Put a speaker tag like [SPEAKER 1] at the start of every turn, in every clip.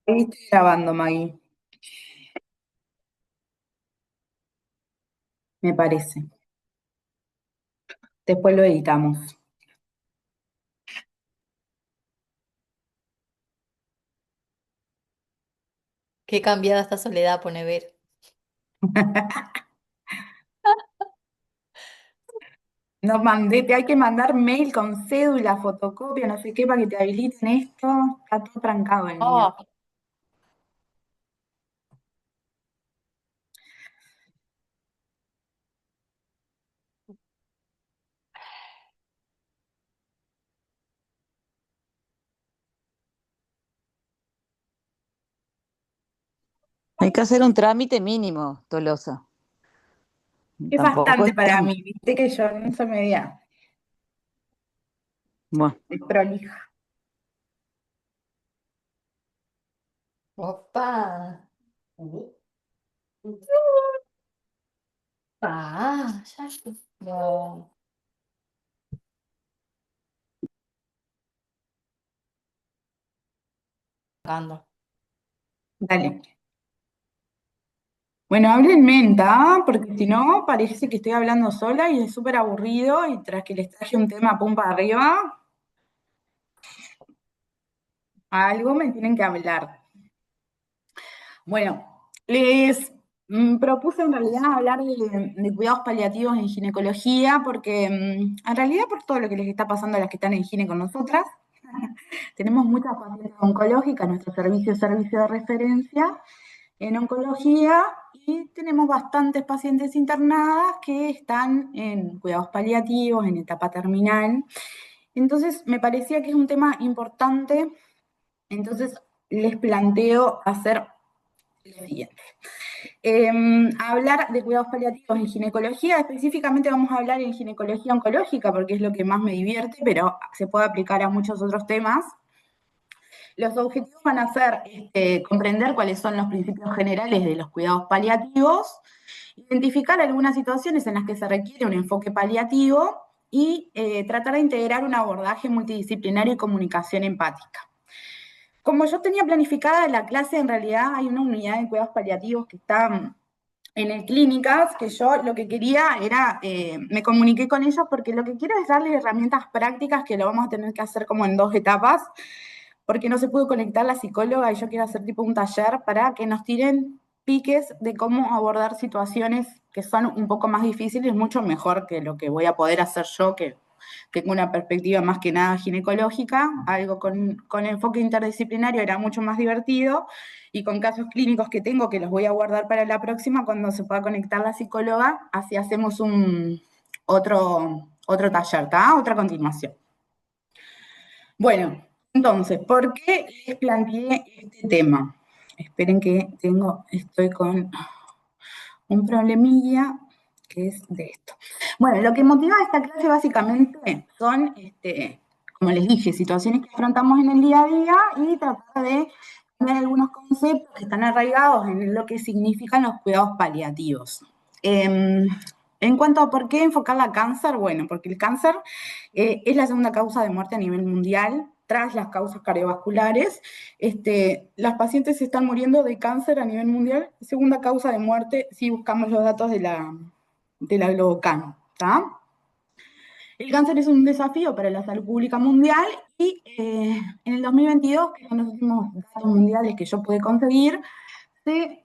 [SPEAKER 1] Ahí estoy grabando, Maggie, me parece. Después lo editamos.
[SPEAKER 2] Qué cambiada esta soledad, pone ver.
[SPEAKER 1] No mandé, te hay que mandar mail con cédula, fotocopia, no sé qué, para que te habiliten esto. Está todo trancado el mío.
[SPEAKER 2] Oh,
[SPEAKER 3] Hay que hacer un trámite mínimo, Tolosa.
[SPEAKER 1] Es
[SPEAKER 3] Tampoco
[SPEAKER 1] bastante
[SPEAKER 3] es
[SPEAKER 1] para
[SPEAKER 3] tan...
[SPEAKER 1] mí, viste que yo no soy media
[SPEAKER 3] Bueno,
[SPEAKER 1] prolija.
[SPEAKER 2] opa. Ya estoy. No, cagando.
[SPEAKER 1] Dale. Bueno, hablen en menta, porque si no, parece que estoy hablando sola y es súper aburrido. Y tras que les traje un tema pum para arriba, algo me tienen que hablar. Bueno, les propuse en realidad hablar de cuidados paliativos en ginecología, porque en realidad por todo lo que les está pasando a las que están en gine con nosotras, tenemos muchas pacientes oncológicas, nuestro servicio es servicio de referencia en oncología, y tenemos bastantes pacientes internadas que están en cuidados paliativos, en etapa terminal. Entonces, me parecía que es un tema importante, entonces les planteo hacer lo siguiente. Hablar de cuidados paliativos en ginecología, específicamente vamos a hablar en ginecología oncológica porque es lo que más me divierte, pero se puede aplicar a muchos otros temas. Los objetivos van a ser comprender cuáles son los principios generales de los cuidados paliativos, identificar algunas situaciones en las que se requiere un enfoque paliativo y tratar de integrar un abordaje multidisciplinario y comunicación empática. Como yo tenía planificada la clase, en realidad hay una unidad de cuidados paliativos que está en el Clínicas, que yo lo que quería era, me comuniqué con ellos porque lo que quiero es darles herramientas prácticas que lo vamos a tener que hacer como en dos etapas, porque no se pudo conectar la psicóloga y yo quiero hacer tipo un taller para que nos tiren piques de cómo abordar situaciones que son un poco más difíciles, mucho mejor que lo que voy a poder hacer yo, que tengo una perspectiva más que nada ginecológica, algo con enfoque interdisciplinario era mucho más divertido, y con casos clínicos que tengo que los voy a guardar para la próxima cuando se pueda conectar la psicóloga, así hacemos otro taller, ¿tá? Otra continuación. Bueno, entonces, ¿por qué les planteé este tema? Esperen que estoy con un problemilla que es de esto. Bueno, lo que motiva esta clase básicamente son, como les dije, situaciones que afrontamos en el día a día y tratar de ver algunos conceptos que están arraigados en lo que significan los cuidados paliativos. En cuanto a por qué enfocar la cáncer, bueno, porque el cáncer es la segunda causa de muerte a nivel mundial, tras las causas cardiovasculares. Las pacientes se están muriendo de cáncer a nivel mundial, segunda causa de muerte si buscamos los datos de la Globocan, ¿tá? El cáncer es un desafío para la salud pública mundial y en el 2022, que son los últimos datos mundiales que yo pude conseguir, se,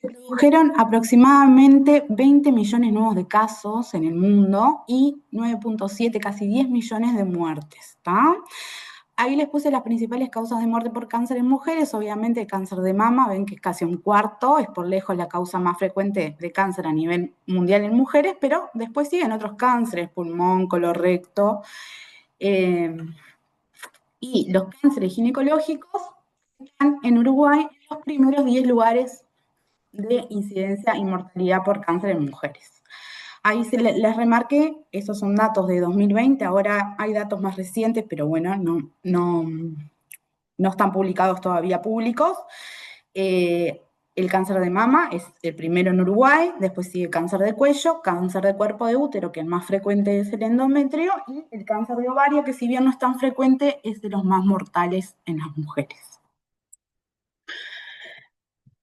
[SPEAKER 1] se produjeron aproximadamente 20 millones nuevos de casos en el mundo y 9,7, casi 10 millones de muertes, ¿tá? Ahí les puse las principales causas de muerte por cáncer en mujeres. Obviamente el cáncer de mama, ven que es casi un cuarto, es por lejos la causa más frecuente de cáncer a nivel mundial en mujeres, pero después siguen otros cánceres, pulmón, colorecto, eh, y los cánceres ginecológicos están en Uruguay en los primeros 10 lugares de incidencia y mortalidad por cáncer en mujeres. Ahí les remarqué, esos son datos de 2020, ahora hay datos más recientes, pero bueno, no están publicados todavía públicos. Eh, el cáncer de mama es el primero en Uruguay, después sigue cáncer de cuello, cáncer de cuerpo de útero, que el más frecuente es el endometrio, y el cáncer de ovario, que si bien no es tan frecuente, es de los más mortales en las mujeres.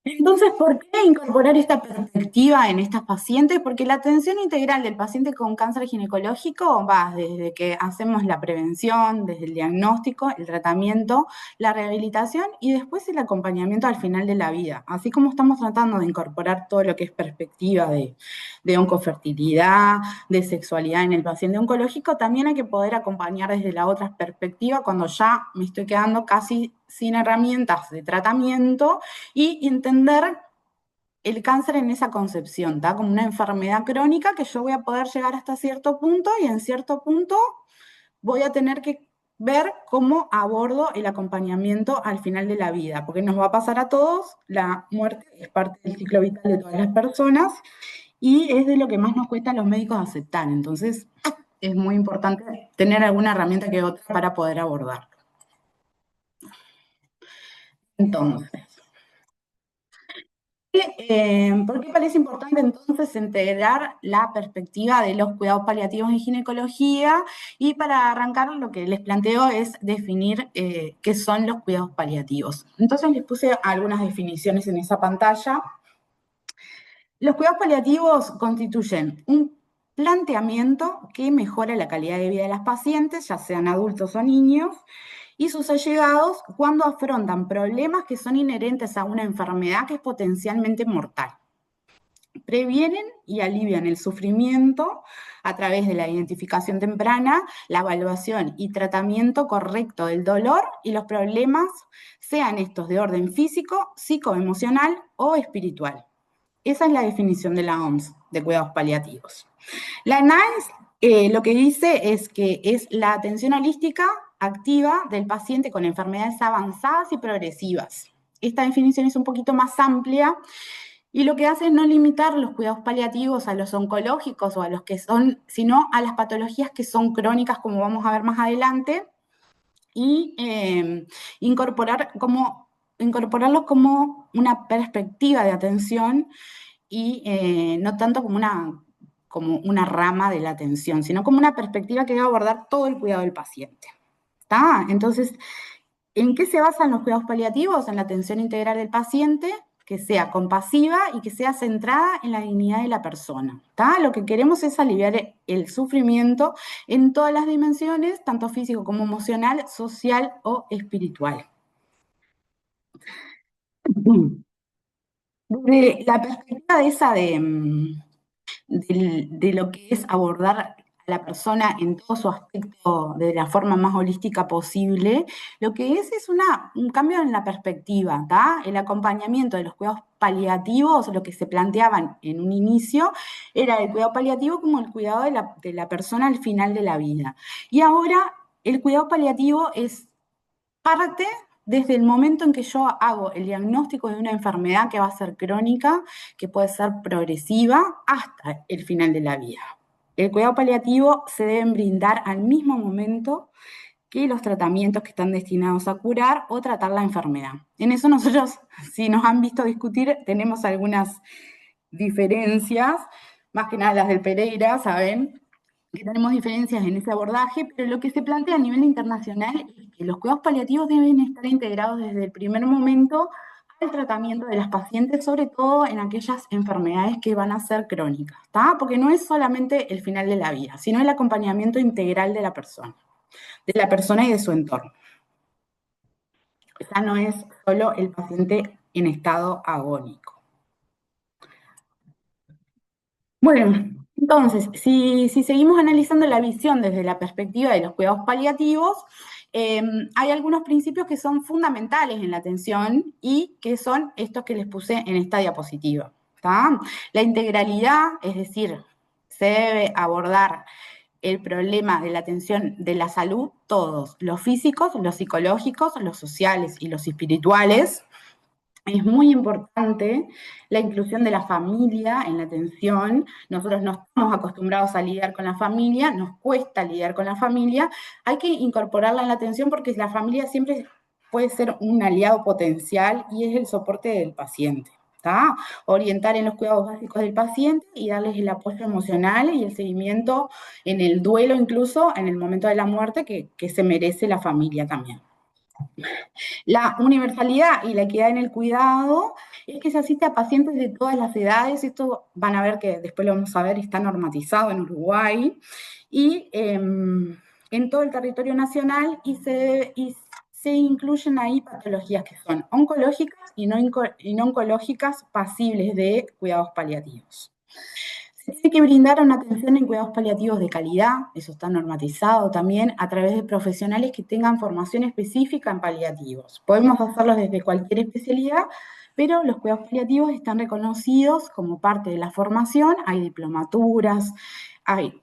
[SPEAKER 1] Entonces, ¿por qué incorporar esta perspectiva en estas pacientes? Porque la atención integral del paciente con cáncer ginecológico va desde que hacemos la prevención, desde el diagnóstico, el tratamiento, la rehabilitación y después el acompañamiento al final de la vida. Así como estamos tratando de incorporar todo lo que es perspectiva de oncofertilidad, de sexualidad en el paciente oncológico, también hay que poder acompañar desde la otra perspectiva cuando ya me estoy quedando casi sin herramientas de tratamiento y entender el cáncer en esa concepción, ¿tá? Como una enfermedad crónica que yo voy a poder llegar hasta cierto punto y en cierto punto voy a tener que ver cómo abordo el acompañamiento al final de la vida, porque nos va a pasar a todos, la muerte es parte del ciclo vital de todas las personas y es de lo que más nos cuesta a los médicos aceptar. Entonces, es muy importante tener alguna herramienta que otra para poder abordar. Entonces, ¿por qué parece importante entonces integrar la perspectiva de los cuidados paliativos en ginecología? Y para arrancar, lo que les planteo es definir qué son los cuidados paliativos. Entonces les puse algunas definiciones en esa pantalla. Los cuidados paliativos constituyen un planteamiento que mejora la calidad de vida de las pacientes, ya sean adultos o niños, y sus allegados cuando afrontan problemas que son inherentes a una enfermedad que es potencialmente mortal. Previenen y alivian el sufrimiento a través de la identificación temprana, la evaluación y tratamiento correcto del dolor y los problemas, sean estos de orden físico, psicoemocional o espiritual. Esa es la definición de la OMS de cuidados paliativos. La NICE lo que dice es que es la atención holística activa del paciente con enfermedades avanzadas y progresivas. Esta definición es un poquito más amplia y lo que hace es no limitar los cuidados paliativos a los oncológicos o a los que son, sino a las patologías que son crónicas, como vamos a ver más adelante, y incorporarlos como una perspectiva de atención y no tanto como una rama de la atención, sino como una perspectiva que va a abordar todo el cuidado del paciente. ¿Está? Entonces, ¿en qué se basan los cuidados paliativos? En la atención integral del paciente, que sea compasiva y que sea centrada en la dignidad de la persona. ¿Está? Lo que queremos es aliviar el sufrimiento en todas las dimensiones, tanto físico como emocional, social o espiritual. Desde la perspectiva de esa de lo que es abordar a la persona en todo su aspecto de la forma más holística posible, lo que es un cambio en la perspectiva, ¿tá? El acompañamiento de los cuidados paliativos, lo que se planteaban en un inicio, era el cuidado paliativo como el cuidado de la persona al final de la vida. Y ahora el cuidado paliativo es parte desde el momento en que yo hago el diagnóstico de una enfermedad que va a ser crónica, que puede ser progresiva, hasta el final de la vida. El cuidado paliativo se deben brindar al mismo momento que los tratamientos que están destinados a curar o tratar la enfermedad. En eso nosotros, si nos han visto discutir, tenemos algunas diferencias, más que nada las del Pereira, ¿saben? Que tenemos diferencias en ese abordaje, pero lo que se plantea a nivel internacional es que los cuidados paliativos deben estar integrados desde el primer momento al tratamiento de las pacientes, sobre todo en aquellas enfermedades que van a ser crónicas, ¿tá? Porque no es solamente el final de la vida, sino el acompañamiento integral de la persona y de su entorno. Ya no es solo el paciente en estado agónico. Bueno, entonces, si seguimos analizando la visión desde la perspectiva de los cuidados paliativos, hay algunos principios que son fundamentales en la atención y que son estos que les puse en esta diapositiva. ¿Tá? La integralidad, es decir, se debe abordar el problema de la atención de la salud, todos, los físicos, los psicológicos, los sociales y los espirituales. Es muy importante la inclusión de la familia en la atención. Nosotros no estamos acostumbrados a lidiar con la familia, nos cuesta lidiar con la familia. Hay que incorporarla en la atención porque la familia siempre puede ser un aliado potencial y es el soporte del paciente. ¿Tá? Orientar en los cuidados básicos del paciente y darles el apoyo emocional y el seguimiento en el duelo, incluso en el momento de la muerte, que se merece la familia también. La universalidad y la equidad en el cuidado es que se asiste a pacientes de todas las edades. Esto van a ver que después lo vamos a ver, está normatizado en Uruguay y en todo el territorio nacional y se incluyen ahí patologías que son oncológicas y no oncológicas pasibles de cuidados paliativos. Se tiene que brindar una atención en cuidados paliativos de calidad, eso está normatizado también, a través de profesionales que tengan formación específica en paliativos. Podemos hacerlo desde cualquier especialidad, pero los cuidados paliativos están reconocidos como parte de la formación, hay diplomaturas, hay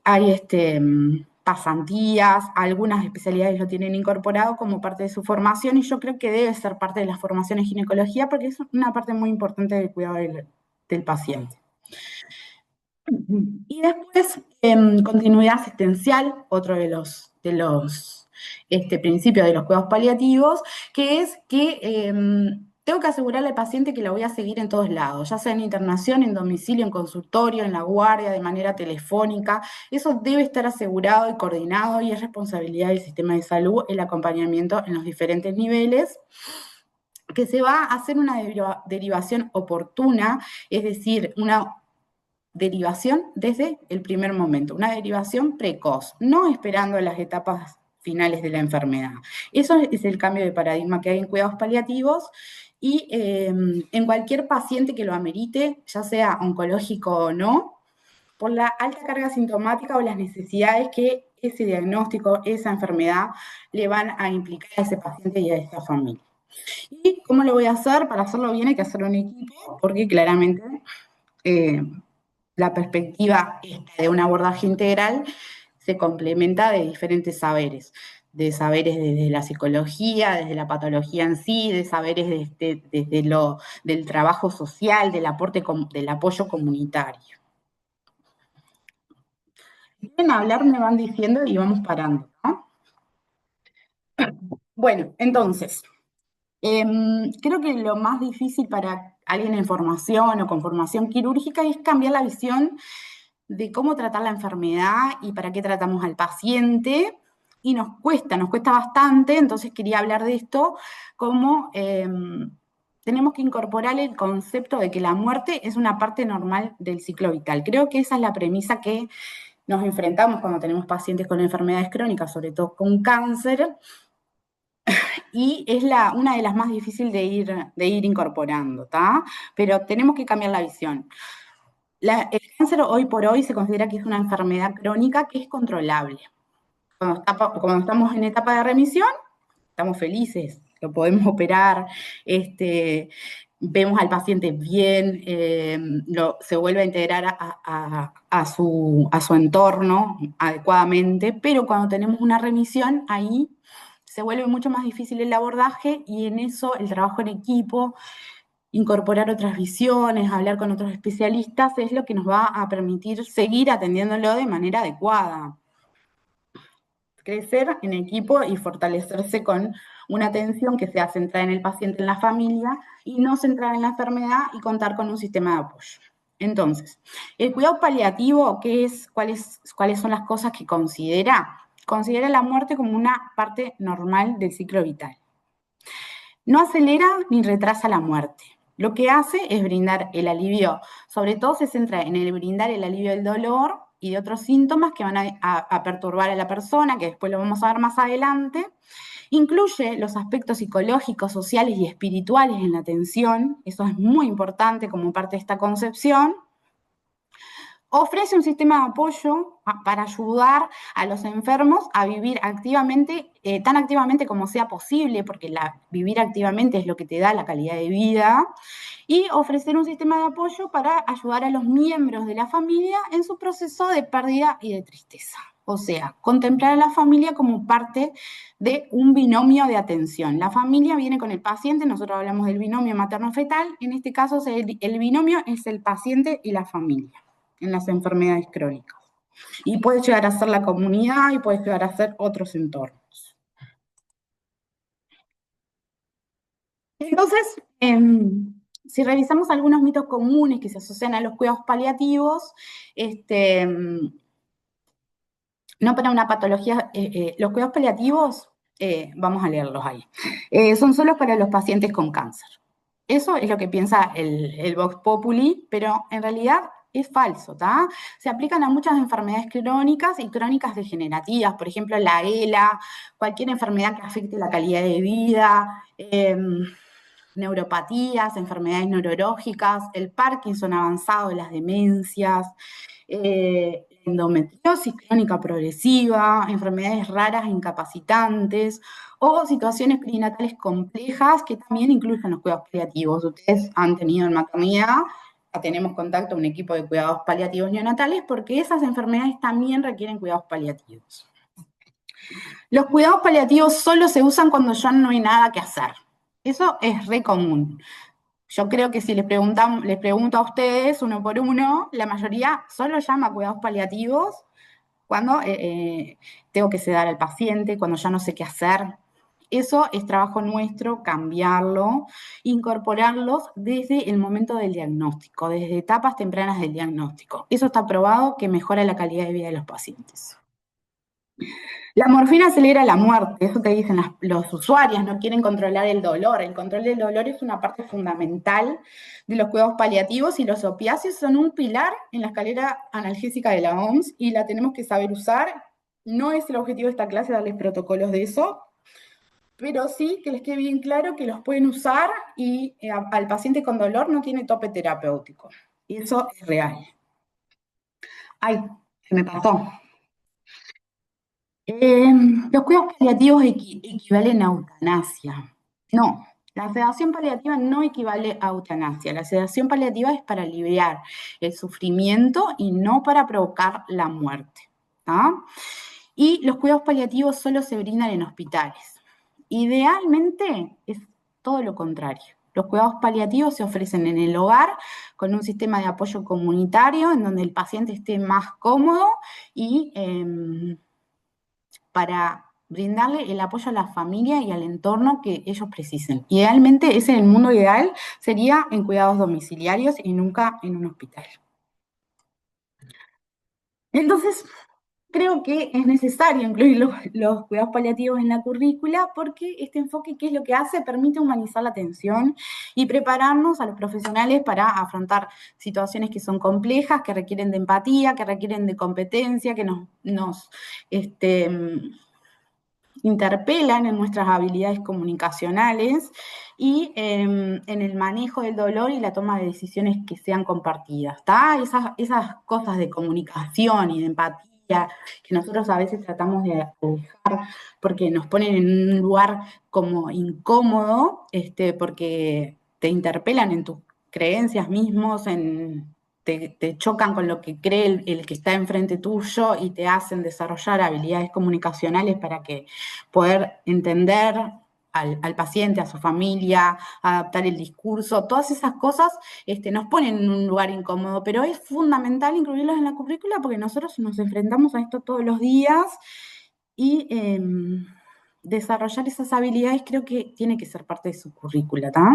[SPEAKER 1] pasantías, algunas especialidades lo tienen incorporado como parte de su formación y yo creo que debe ser parte de la formación en ginecología porque es una parte muy importante del cuidado del paciente. Y después, continuidad asistencial, otro de los principios de los cuidados paliativos, que es que tengo que asegurarle al paciente que la voy a seguir en todos lados, ya sea en internación, en domicilio, en consultorio, en la guardia, de manera telefónica. Eso debe estar asegurado y coordinado y es responsabilidad del sistema de salud el acompañamiento en los diferentes niveles, que se va a hacer una derivación oportuna, es decir, una derivación desde el primer momento, una derivación precoz, no esperando las etapas finales de la enfermedad. Eso es el cambio de paradigma que hay en cuidados paliativos y en cualquier paciente que lo amerite, ya sea oncológico o no, por la alta carga sintomática o las necesidades que ese diagnóstico, esa enfermedad le van a implicar a ese paciente y a esa familia. ¿Y cómo lo voy a hacer? Para hacerlo bien hay que hacerlo en equipo, porque claramente eh, la perspectiva de un abordaje integral se complementa de diferentes saberes, de saberes desde la psicología, desde la patología en sí, de saberes del trabajo social, del apoyo comunitario. Si quieren hablar, me van diciendo y vamos parando, ¿no? Bueno, entonces, creo que lo más difícil para alguien en formación o con formación quirúrgica es cambiar la visión de cómo tratar la enfermedad y para qué tratamos al paciente. Y nos cuesta bastante, entonces quería hablar de esto, como tenemos que incorporar el concepto de que la muerte es una parte normal del ciclo vital. Creo que esa es la premisa que nos enfrentamos cuando tenemos pacientes con enfermedades crónicas, sobre todo con cáncer, y es una de las más difíciles de ir incorporando, ¿tá? Pero tenemos que cambiar la visión. El cáncer hoy por hoy se considera que es una enfermedad crónica que es controlable. Cuando estamos en etapa de remisión, estamos felices, lo podemos operar, vemos al paciente bien, se vuelve a integrar a su entorno adecuadamente, pero cuando tenemos una remisión, ahí se vuelve mucho más difícil el abordaje y en eso el trabajo en equipo, incorporar otras visiones, hablar con otros especialistas, es lo que nos va a permitir seguir atendiéndolo de manera adecuada. Crecer en equipo y fortalecerse con una atención que sea centrada en el paciente, en la familia, y no centrada en la enfermedad y contar con un sistema de apoyo. Entonces, el cuidado paliativo, ¿cuáles son las cosas que considera? Considera la muerte como una parte normal del ciclo vital. No acelera ni retrasa la muerte. Lo que hace es brindar el alivio, sobre todo se centra en el brindar el alivio del dolor y de otros síntomas que van a perturbar a la persona, que después lo vamos a ver más adelante. Incluye los aspectos psicológicos, sociales y espirituales en la atención, eso es muy importante como parte de esta concepción. Ofrece un sistema de apoyo para ayudar a los enfermos a vivir activamente, tan activamente como sea posible, porque vivir activamente es lo que te da la calidad de vida, y ofrecer un sistema de apoyo para ayudar a los miembros de la familia en su proceso de pérdida y de tristeza. O sea, contemplar a la familia como parte de un binomio de atención. La familia viene con el paciente, nosotros hablamos del binomio materno-fetal, en este caso el binomio es el paciente y la familia en las enfermedades crónicas. Y puede llegar a ser la comunidad y puede llegar a ser otros entornos. Entonces, si revisamos algunos mitos comunes que se asocian a los cuidados paliativos, no para una patología, los cuidados paliativos, vamos a leerlos ahí, son solo para los pacientes con cáncer. Eso es lo que piensa el Vox Populi, pero en realidad es falso, ¿tá? Se aplican a muchas enfermedades crónicas y crónicas degenerativas, por ejemplo, la ELA, cualquier enfermedad que afecte la calidad de vida, neuropatías, enfermedades neurológicas, el Parkinson avanzado, las demencias, endometriosis crónica progresiva, enfermedades raras e incapacitantes o situaciones perinatales complejas que también incluyen los cuidados paliativos. Ustedes han tenido en maternidad, tenemos contacto a un equipo de cuidados paliativos neonatales porque esas enfermedades también requieren cuidados paliativos. Los cuidados paliativos solo se usan cuando ya no hay nada que hacer. Eso es re común. Yo creo que si les pregunto a ustedes uno por uno, la mayoría solo llama cuidados paliativos cuando tengo que sedar al paciente, cuando ya no sé qué hacer. Eso es trabajo nuestro, cambiarlo, incorporarlos desde el momento del diagnóstico, desde etapas tempranas del diagnóstico. Eso está probado que mejora la calidad de vida de los pacientes. La morfina acelera la muerte, eso te dicen los usuarios, no quieren controlar el dolor. El control del dolor es una parte fundamental de los cuidados paliativos y los opiáceos son un pilar en la escalera analgésica de la OMS y la tenemos que saber usar. No es el objetivo de esta clase darles protocolos de eso, pero sí que les quede bien claro que los pueden usar y al paciente con dolor no tiene tope terapéutico. Y eso es real. Ay, se me pasó. Los cuidados paliativos equivalen a eutanasia. No, la sedación paliativa no equivale a eutanasia. La sedación paliativa es para aliviar el sufrimiento y no para provocar la muerte. ¿Ah? Y los cuidados paliativos solo se brindan en hospitales. Idealmente es todo lo contrario. Los cuidados paliativos se ofrecen en el hogar con un sistema de apoyo comunitario en donde el paciente esté más cómodo y para brindarle el apoyo a la familia y al entorno que ellos precisen. Idealmente, ese en el mundo ideal sería en cuidados domiciliarios y nunca en un hospital. Entonces, creo que es necesario incluir los cuidados paliativos en la currícula porque este enfoque, ¿qué es lo que hace? Permite humanizar la atención y prepararnos a los profesionales para afrontar situaciones que son complejas, que requieren de empatía, que requieren de competencia, que nos interpelan en nuestras habilidades comunicacionales y en el manejo del dolor y la toma de decisiones que sean compartidas. ¿Está? Esas cosas de comunicación y de empatía que nosotros a veces tratamos de alejar porque nos ponen en un lugar como incómodo, porque te interpelan en tus creencias mismos, te chocan con lo que cree el que está enfrente tuyo y te hacen desarrollar habilidades comunicacionales para que poder entender al paciente, a su familia, adaptar el discurso, todas esas cosas nos ponen en un lugar incómodo, pero es fundamental incluirlos en la currícula porque nosotros nos enfrentamos a esto todos los días y desarrollar esas habilidades creo que tiene que ser parte de su currícula, ¿tá?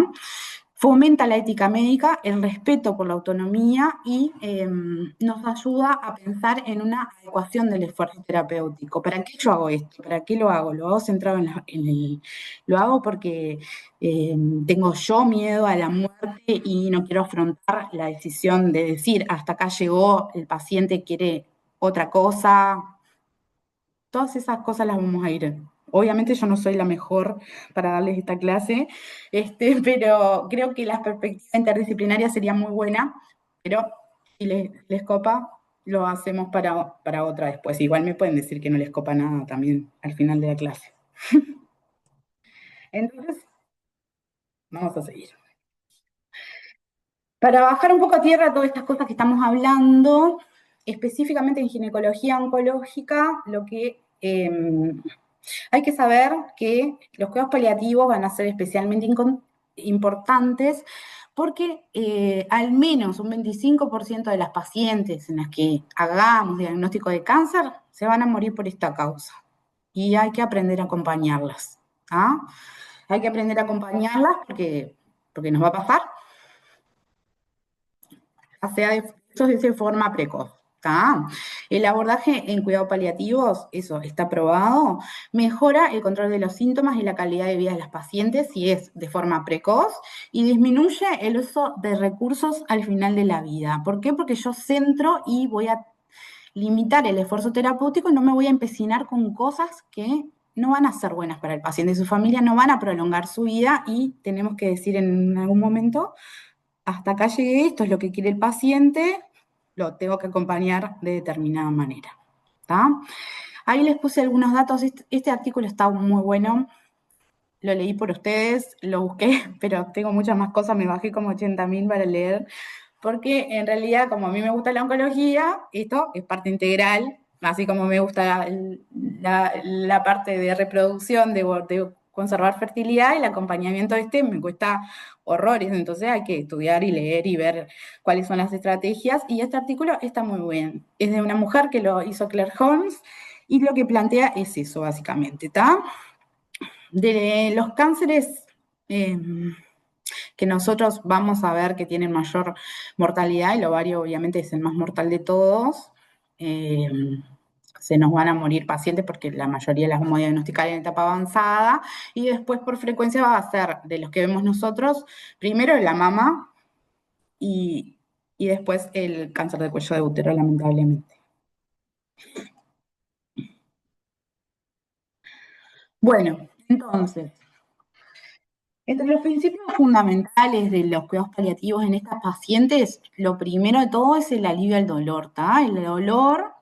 [SPEAKER 1] Fomenta la ética médica, el respeto por la autonomía y nos ayuda a pensar en una adecuación del esfuerzo terapéutico. ¿Para qué yo hago esto? ¿Para qué lo hago? Lo hago centrado lo hago porque tengo yo miedo a la muerte y no quiero afrontar la decisión de decir, hasta acá llegó, el paciente quiere otra cosa. Todas esas cosas las vamos a ir. Obviamente yo no soy la mejor para darles esta clase, pero creo que la perspectiva interdisciplinaria sería muy buena, pero si les copa, lo hacemos para otra después. Igual me pueden decir que no les copa nada también al final de la clase. Entonces, vamos a seguir. Para bajar un poco a tierra todas estas cosas que estamos hablando, específicamente en ginecología oncológica, lo que hay que saber que los cuidados paliativos van a ser especialmente importantes porque al menos un 25% de las pacientes en las que hagamos diagnóstico de cáncer se van a morir por esta causa. Y hay que aprender a acompañarlas. ¿Ah? Hay que aprender a acompañarlas porque nos va a pasar, ya sea de forma precoz. ¿Tá? El abordaje en cuidados paliativos, eso está probado, mejora el control de los síntomas y la calidad de vida de las pacientes si es de forma precoz y disminuye el uso de recursos al final de la vida. ¿Por qué? Porque yo centro y voy a limitar el esfuerzo terapéutico y no me voy a empecinar con cosas que no van a ser buenas para el paciente y su familia, no van a prolongar su vida y tenemos que decir en algún momento, hasta acá llegué, esto es lo que quiere el paciente, lo tengo que acompañar de determinada manera. ¿Tá? Ahí les puse algunos datos, este artículo está muy bueno, lo leí por ustedes, lo busqué, pero tengo muchas más cosas, me bajé como 80.000 para leer, porque en realidad, como a mí me gusta la oncología, esto es parte integral, así como me gusta la parte de reproducción, de conservar fertilidad, el acompañamiento me cuesta horrores, entonces hay que estudiar y leer y ver cuáles son las estrategias, y este artículo está muy bien. Es de una mujer que lo hizo Claire Holmes, y lo que plantea es eso, básicamente, ¿está? De los cánceres que nosotros vamos a ver que tienen mayor mortalidad, el ovario obviamente es el más mortal de todos, eh, se nos van a morir pacientes porque la mayoría las vamos a diagnosticar en etapa avanzada, y después por frecuencia va a ser de los que vemos nosotros, primero la mama y después el cáncer de cuello de útero, lamentablemente. Bueno, entonces, entre los principios fundamentales de los cuidados paliativos en estas pacientes, lo primero de todo es el alivio al dolor, ¿está? El dolor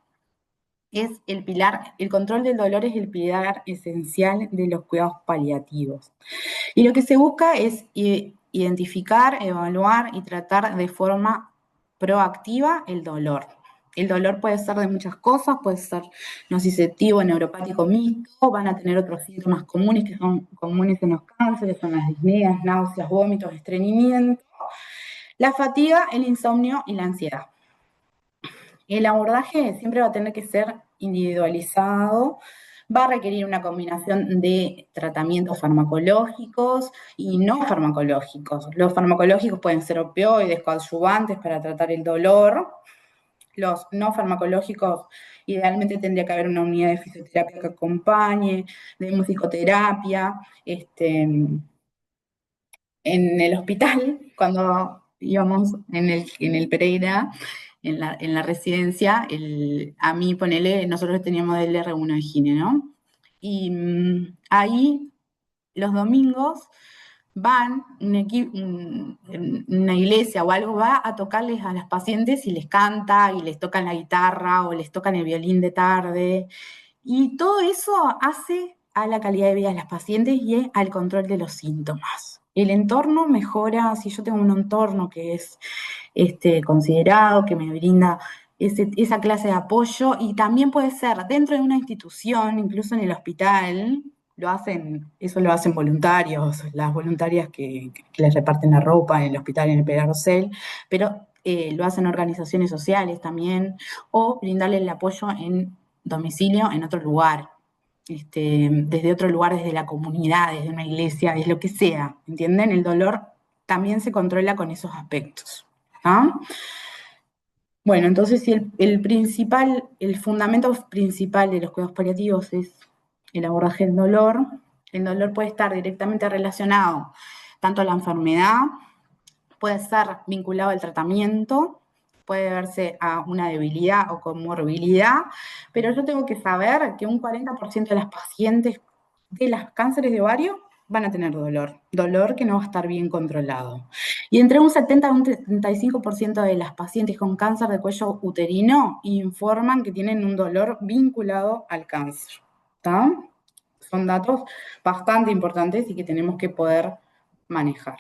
[SPEAKER 1] es el pilar, el control del dolor es el pilar esencial de los cuidados paliativos. Y lo que se busca es identificar, evaluar y tratar de forma proactiva el dolor. El dolor puede ser de muchas cosas, puede ser nociceptivo, neuropático mixto, van a tener otros síntomas comunes que son comunes en los cánceres, son las disneas, náuseas, vómitos, estreñimiento, la fatiga, el insomnio y la ansiedad. El abordaje siempre va a tener que ser individualizado, va a requerir una combinación de tratamientos farmacológicos y no farmacológicos. Los farmacológicos pueden ser opioides, coadyuvantes para tratar el dolor. Los no farmacológicos, idealmente tendría que haber una unidad de fisioterapia que acompañe, de musicoterapia. En el hospital, cuando íbamos en el Pereira, en la residencia, a mí, ponele, nosotros teníamos el R1 de gine, ¿no? Y ahí, los domingos, van, una iglesia o algo va a tocarles a las pacientes y les canta, y les tocan la guitarra, o les tocan el violín de tarde, y todo eso hace a la calidad de vida de las pacientes y al control de los síntomas. El entorno mejora, si yo tengo un entorno que es considerado, que me brinda esa clase de apoyo, y también puede ser dentro de una institución, incluso en el hospital, eso lo hacen voluntarios, las voluntarias que les reparten la ropa en el hospital, en el Pedarcel, pero lo hacen organizaciones sociales también, o brindarle el apoyo en domicilio en otro lugar, desde otro lugar, desde la comunidad, desde una iglesia, desde lo que sea, ¿entienden? El dolor también se controla con esos aspectos. ¿Ah? Bueno, entonces si el fundamento principal de los cuidados paliativos es el abordaje del dolor, el dolor puede estar directamente relacionado tanto a la enfermedad, puede ser vinculado al tratamiento, puede verse a una debilidad o comorbilidad, pero yo tengo que saber que un 40% de las pacientes de los cánceres de ovario van a tener dolor que no va a estar bien controlado. Y entre un 70 y un 35% de las pacientes con cáncer de cuello uterino informan que tienen un dolor vinculado al cáncer. ¿Tá? Son datos bastante importantes y que tenemos que poder manejar.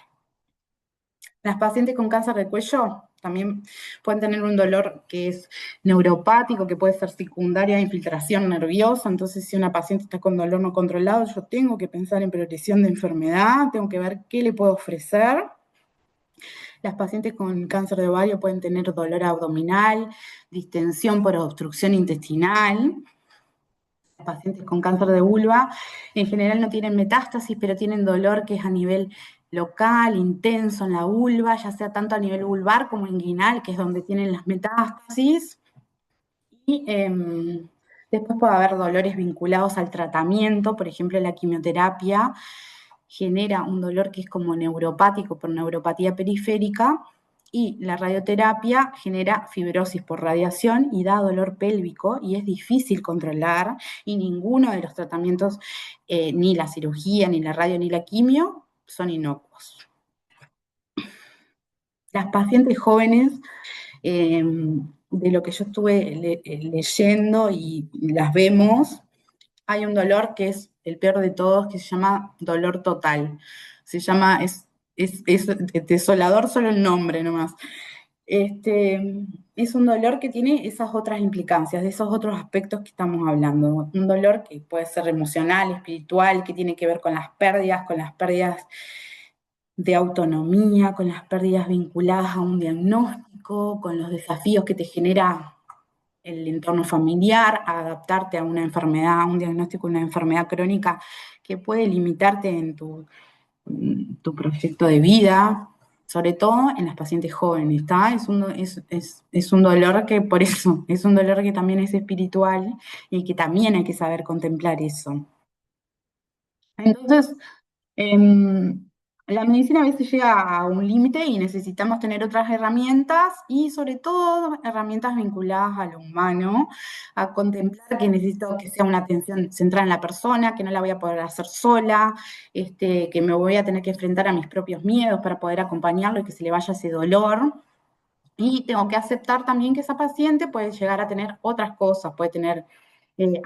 [SPEAKER 1] Las pacientes con cáncer de cuello también pueden tener un dolor que es neuropático, que puede ser secundaria a infiltración nerviosa. Entonces, si una paciente está con dolor no controlado, yo tengo que pensar en progresión de enfermedad, tengo que ver qué le puedo ofrecer. Las pacientes con cáncer de ovario pueden tener dolor abdominal, distensión por obstrucción intestinal. Las pacientes con cáncer de vulva en general no tienen metástasis, pero tienen dolor que es a nivel local, intenso en la vulva, ya sea tanto a nivel vulvar como inguinal, que es donde tienen las metástasis. Y después puede haber dolores vinculados al tratamiento, por ejemplo, la quimioterapia genera un dolor que es como neuropático por neuropatía periférica y la radioterapia genera fibrosis por radiación y da dolor pélvico y es difícil controlar y ninguno de los tratamientos, ni la cirugía, ni la radio, ni la quimio, son inocuos. Las pacientes jóvenes, de lo que yo estuve leyendo y las vemos, hay un dolor que es el peor de todos, que se llama dolor total. Se llama, es desolador solo el nombre nomás. Es un dolor que tiene esas otras implicancias, de esos otros aspectos que estamos hablando. Un dolor que puede ser emocional, espiritual, que tiene que ver con las pérdidas de autonomía, con las pérdidas vinculadas a un diagnóstico, con los desafíos que te genera el entorno familiar, a adaptarte a una enfermedad, a un diagnóstico de una enfermedad crónica que puede limitarte en tu proyecto de vida, sobre todo en las pacientes jóvenes, ¿está? Es un dolor que por eso, es un dolor que también es espiritual y que también hay que saber contemplar eso. Entonces, Em, la medicina a veces llega a un límite y necesitamos tener otras herramientas y sobre todo herramientas vinculadas a lo humano, a contemplar que necesito que sea una atención centrada en la persona, que no la voy a poder hacer sola, que me voy a tener que enfrentar a mis propios miedos para poder acompañarlo y que se le vaya ese dolor. Y tengo que aceptar también que esa paciente puede llegar a tener otras cosas, puede tener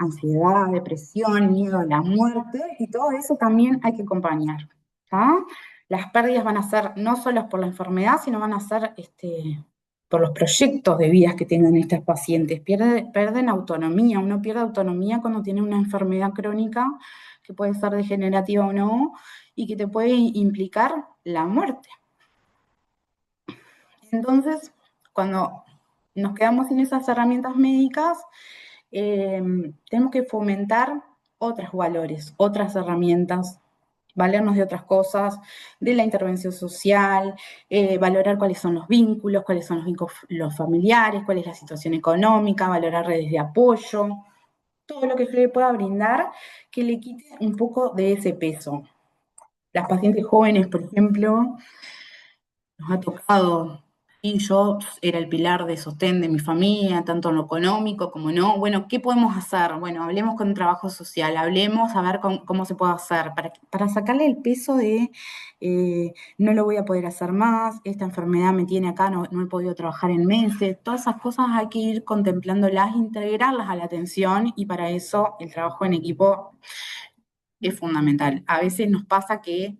[SPEAKER 1] ansiedad, depresión, miedo a la muerte, y todo eso también hay que acompañar. ¿Tá? Las pérdidas van a ser no solo por la enfermedad, sino van a ser por los proyectos de vidas que tengan estas pacientes. Pierden autonomía, uno pierde autonomía cuando tiene una enfermedad crónica que puede ser degenerativa o no, y que te puede implicar la muerte. Entonces, cuando nos quedamos sin esas herramientas médicas, tenemos que fomentar otros valores, otras herramientas, valernos de otras cosas, de la intervención social, valorar cuáles son los vínculos, cuáles son los vínculos los familiares, cuál es la situación económica, valorar redes de apoyo, todo lo que se le pueda brindar que le quite un poco de ese peso. Las pacientes jóvenes, por ejemplo, nos ha tocado, y yo era el pilar de sostén de mi familia, tanto en lo económico como no. Bueno, ¿qué podemos hacer? Bueno, hablemos con trabajo social, hablemos a ver cómo se puede hacer para sacarle el peso de no lo voy a poder hacer más, esta enfermedad me tiene acá, no he podido trabajar en meses. Todas esas cosas hay que ir contemplándolas, integrarlas a la atención y para eso el trabajo en equipo es fundamental. A veces nos pasa que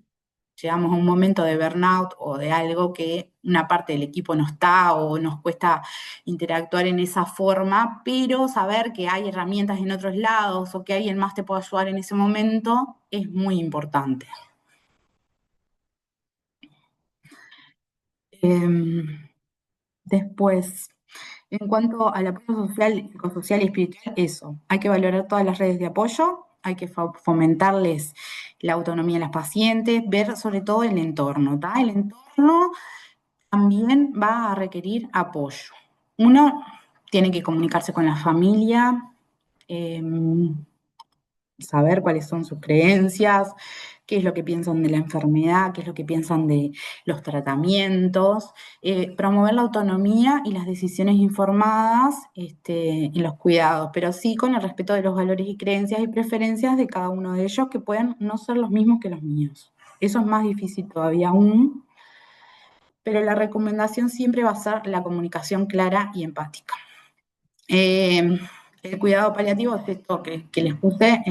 [SPEAKER 1] llegamos a un momento de burnout o de algo que una parte del equipo no está o nos cuesta interactuar en esa forma, pero saber que hay herramientas en otros lados o que alguien más te puede ayudar en ese momento es muy importante. Después, en cuanto al apoyo social, psicosocial y espiritual, eso, hay que valorar todas las redes de apoyo, hay que fomentarles la autonomía de las pacientes, ver sobre todo el entorno, ¿tá? El entorno también va a requerir apoyo. Uno tiene que comunicarse con la familia, saber cuáles son sus creencias, qué es lo que piensan de la enfermedad, qué es lo que piensan de los tratamientos, promover la autonomía y las decisiones informadas en los cuidados, pero sí con el respeto de los valores y creencias y preferencias de cada uno de ellos que pueden no ser los mismos que los míos. Eso es más difícil todavía aún, pero la recomendación siempre va a ser la comunicación clara y empática. El cuidado paliativo es esto que les puse.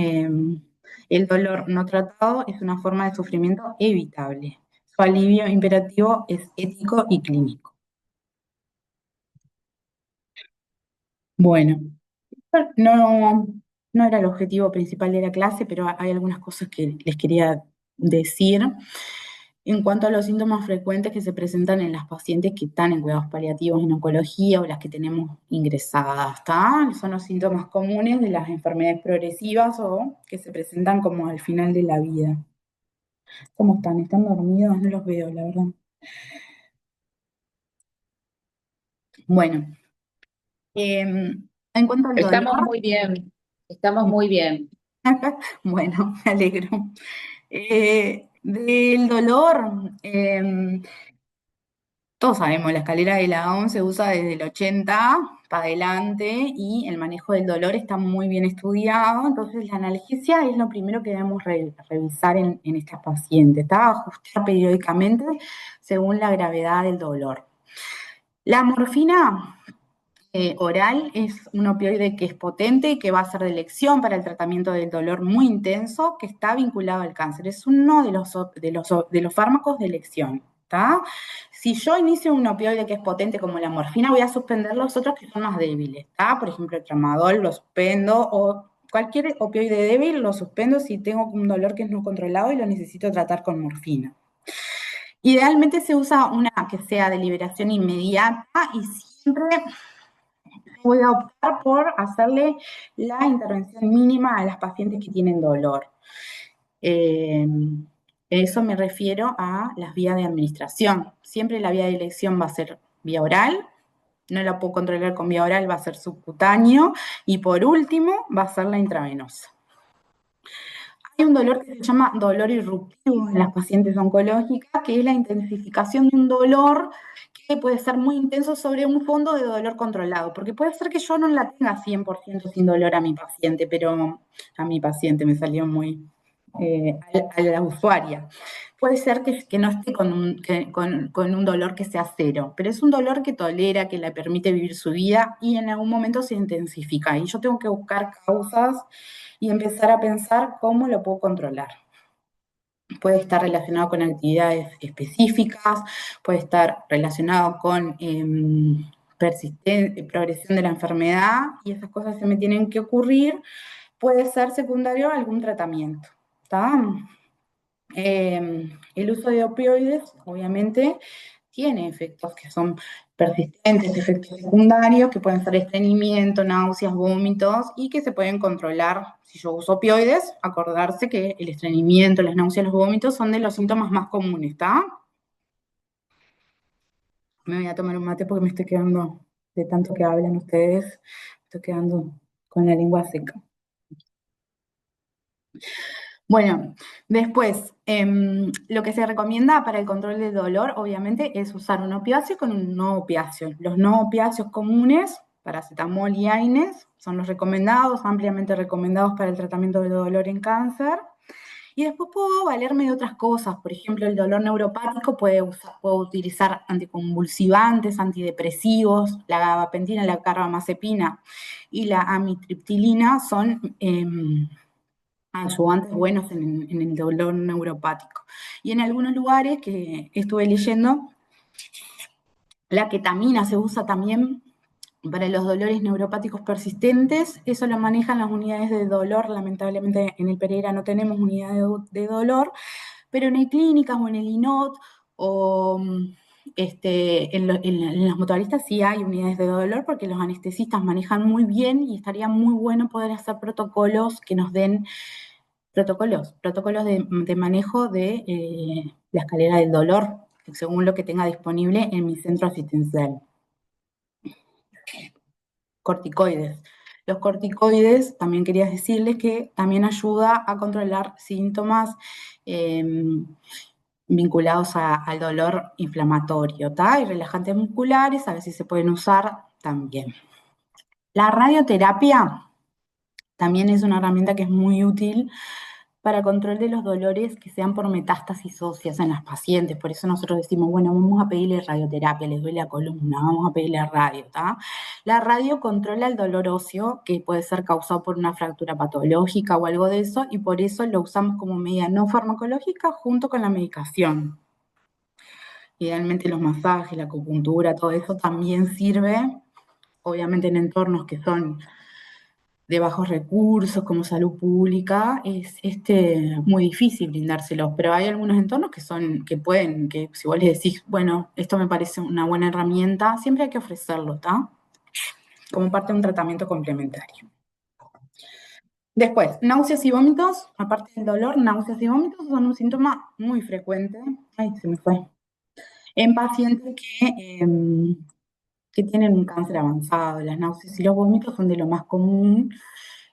[SPEAKER 1] El dolor no tratado es una forma de sufrimiento evitable. Su alivio imperativo es ético y clínico. Bueno, no, no era el objetivo principal de la clase, pero hay algunas cosas que les quería decir. En cuanto a los síntomas frecuentes que se presentan en las pacientes que están en cuidados paliativos en oncología o las que tenemos ingresadas, ¿está? Son los síntomas comunes de las enfermedades progresivas o que se presentan como al final de la vida. ¿Cómo están? ¿Están dormidos? No los veo, la verdad. Bueno, hay En cuanto al dolor,
[SPEAKER 3] Estamos muy bien, estamos muy bien.
[SPEAKER 1] bueno, me alegro. Del dolor, todos sabemos, la escalera de Lagón se usa desde el 80 para adelante y el manejo del dolor está muy bien estudiado, entonces la analgesia es lo primero que debemos revisar en estas pacientes, ¿está? Ajustar periódicamente según la gravedad del dolor. La morfina oral es un opioide que es potente y que va a ser de elección para el tratamiento del dolor muy intenso que está vinculado al cáncer. Es uno de los fármacos de elección. ¿Tá? Si yo inicio un opioide que es potente como la morfina, voy a suspender los otros que son más débiles. ¿Tá? Por ejemplo, el tramadol lo suspendo o cualquier opioide débil lo suspendo si tengo un dolor que es no controlado y lo necesito tratar con morfina. Idealmente se usa una que sea de liberación inmediata y siempre voy a optar por hacerle la intervención mínima a las pacientes que tienen dolor. Eh, eso me refiero a las vías de administración. Siempre la vía de elección va a ser vía oral, no la puedo controlar con vía oral, va a ser subcutáneo y por último va a ser la intravenosa. Hay un dolor que se llama dolor irruptivo en las pacientes oncológicas, que es la intensificación de un dolor que puede ser muy intenso sobre un fondo de dolor controlado, porque puede ser que yo no la tenga 100% sin dolor a mi paciente, pero a mi paciente me salió muy a la usuaria. Puede ser que no esté con un dolor que sea cero, pero es un dolor que tolera, que le permite vivir su vida y en algún momento se intensifica. Y yo tengo que buscar causas y empezar a pensar cómo lo puedo controlar. Puede estar relacionado con actividades específicas, puede estar relacionado con progresión de la enfermedad y esas cosas se me tienen que ocurrir. Puede ser secundario a algún tratamiento. ¿Está? El uso de opioides, obviamente, tiene efectos que son persistentes, efectos secundarios, que pueden ser estreñimiento, náuseas, vómitos, y que se pueden controlar. Si yo uso opioides, acordarse que el estreñimiento, las náuseas, los vómitos son de los síntomas más comunes, ¿está? Me voy a tomar un mate porque me estoy quedando, de tanto que hablan ustedes, me estoy quedando con la lengua seca. Bueno, después, lo que se recomienda para el control del dolor, obviamente, es usar un opiáceo con un no opiáceo. Los no opiáceos comunes, paracetamol y AINES, son los recomendados, ampliamente recomendados para el tratamiento del dolor en cáncer. Y después puedo valerme de otras cosas, por ejemplo, el dolor neuropático puedo utilizar anticonvulsivantes, antidepresivos, la gabapentina, la carbamazepina y la amitriptilina son ayudantes buenos en el dolor neuropático. Y en algunos lugares que estuve leyendo, la ketamina se usa también para los dolores neuropáticos persistentes. Eso lo manejan las unidades de dolor. Lamentablemente en el Pereira no tenemos unidades de dolor, pero en el clínicas o en el INOT o en las mutualistas sí hay unidades de dolor porque los anestesistas manejan muy bien y estaría muy bueno poder hacer protocolos que nos den protocolos de manejo de la escalera del dolor, según lo que tenga disponible en mi centro asistencial. Corticoides. Los corticoides, también quería decirles que también ayuda a controlar síntomas vinculados al dolor inflamatorio, ¿tá? Y relajantes musculares, a ver si se pueden usar también. La radioterapia también es una herramienta que es muy útil para control de los dolores que sean por metástasis óseas en las pacientes. Por eso nosotros decimos, bueno, vamos a pedirle radioterapia, les duele la columna, vamos a pedirle radio, ¿tá? La radio controla el dolor óseo, que puede ser causado por una fractura patológica o algo de eso, y por eso lo usamos como medida no farmacológica junto con la medicación. Idealmente los masajes, la acupuntura, todo eso también sirve, obviamente en entornos que son de bajos recursos como salud pública, es muy difícil brindárselos, pero hay algunos entornos que pueden, que si vos les decís, bueno, esto me parece una buena herramienta, siempre hay que ofrecerlo, ¿está? Como parte de un tratamiento complementario. Después, náuseas y vómitos, aparte del dolor, náuseas y vómitos son un síntoma muy frecuente, ay, se me fue, en pacientes que que tienen un cáncer avanzado. Las náuseas y los vómitos son de lo más común,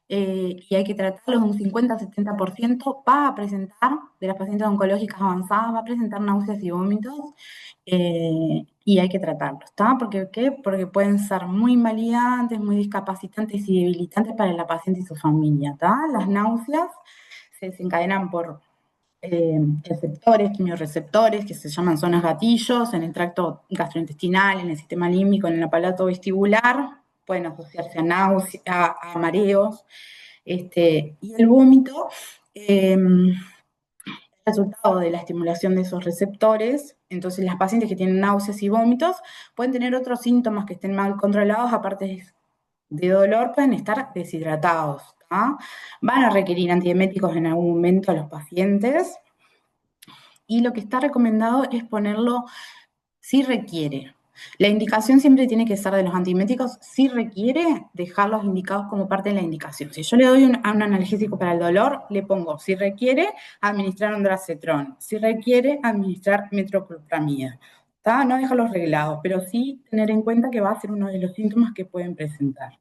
[SPEAKER 1] y hay que tratarlos un 50-70%. Va a presentar, de las pacientes oncológicas avanzadas, va a presentar náuseas y vómitos, y hay que tratarlos, ¿está? ¿Qué? Porque pueden ser muy invalidantes, muy discapacitantes y debilitantes para la paciente y su familia, ¿está? Las náuseas se desencadenan por receptores, quimiorreceptores, que se llaman zonas gatillos, en el tracto gastrointestinal, en el sistema límbico, en el aparato vestibular, pueden asociarse a náuseas, a mareos, y el vómito, resultado de la estimulación de esos receptores. Entonces, las pacientes que tienen náuseas y vómitos pueden tener otros síntomas que estén mal controlados, aparte de dolor, pueden estar deshidratados, ¿tá? Van a requerir antieméticos en algún momento a los pacientes, y lo que está recomendado es ponerlo si requiere. La indicación siempre tiene que ser de los antieméticos, si requiere, dejarlos indicados como parte de la indicación. Si yo le doy un analgésico para el dolor, le pongo, si requiere, administrar ondansetron, si requiere, administrar metoclopramida. ¿Tá? No dejarlos reglados, pero sí tener en cuenta que va a ser uno de los síntomas que pueden presentar.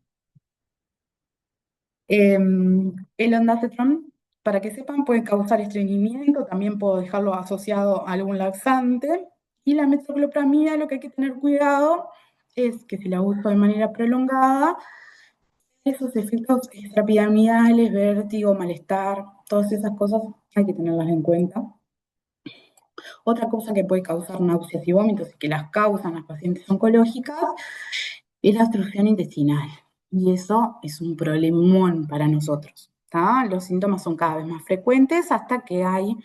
[SPEAKER 1] El ondansetron, para que sepan, puede causar estreñimiento, también puedo dejarlo asociado a algún laxante. Y la metoclopramida, lo que hay que tener cuidado es que si la uso de manera prolongada, esos efectos extrapiramidales, vértigo, malestar, todas esas cosas hay que tenerlas en cuenta. Otra cosa que puede causar náuseas y vómitos, y que las causan las pacientes oncológicas, es la obstrucción intestinal. Y eso es un problemón para nosotros, ¿tá? Los síntomas son cada vez más frecuentes hasta que hay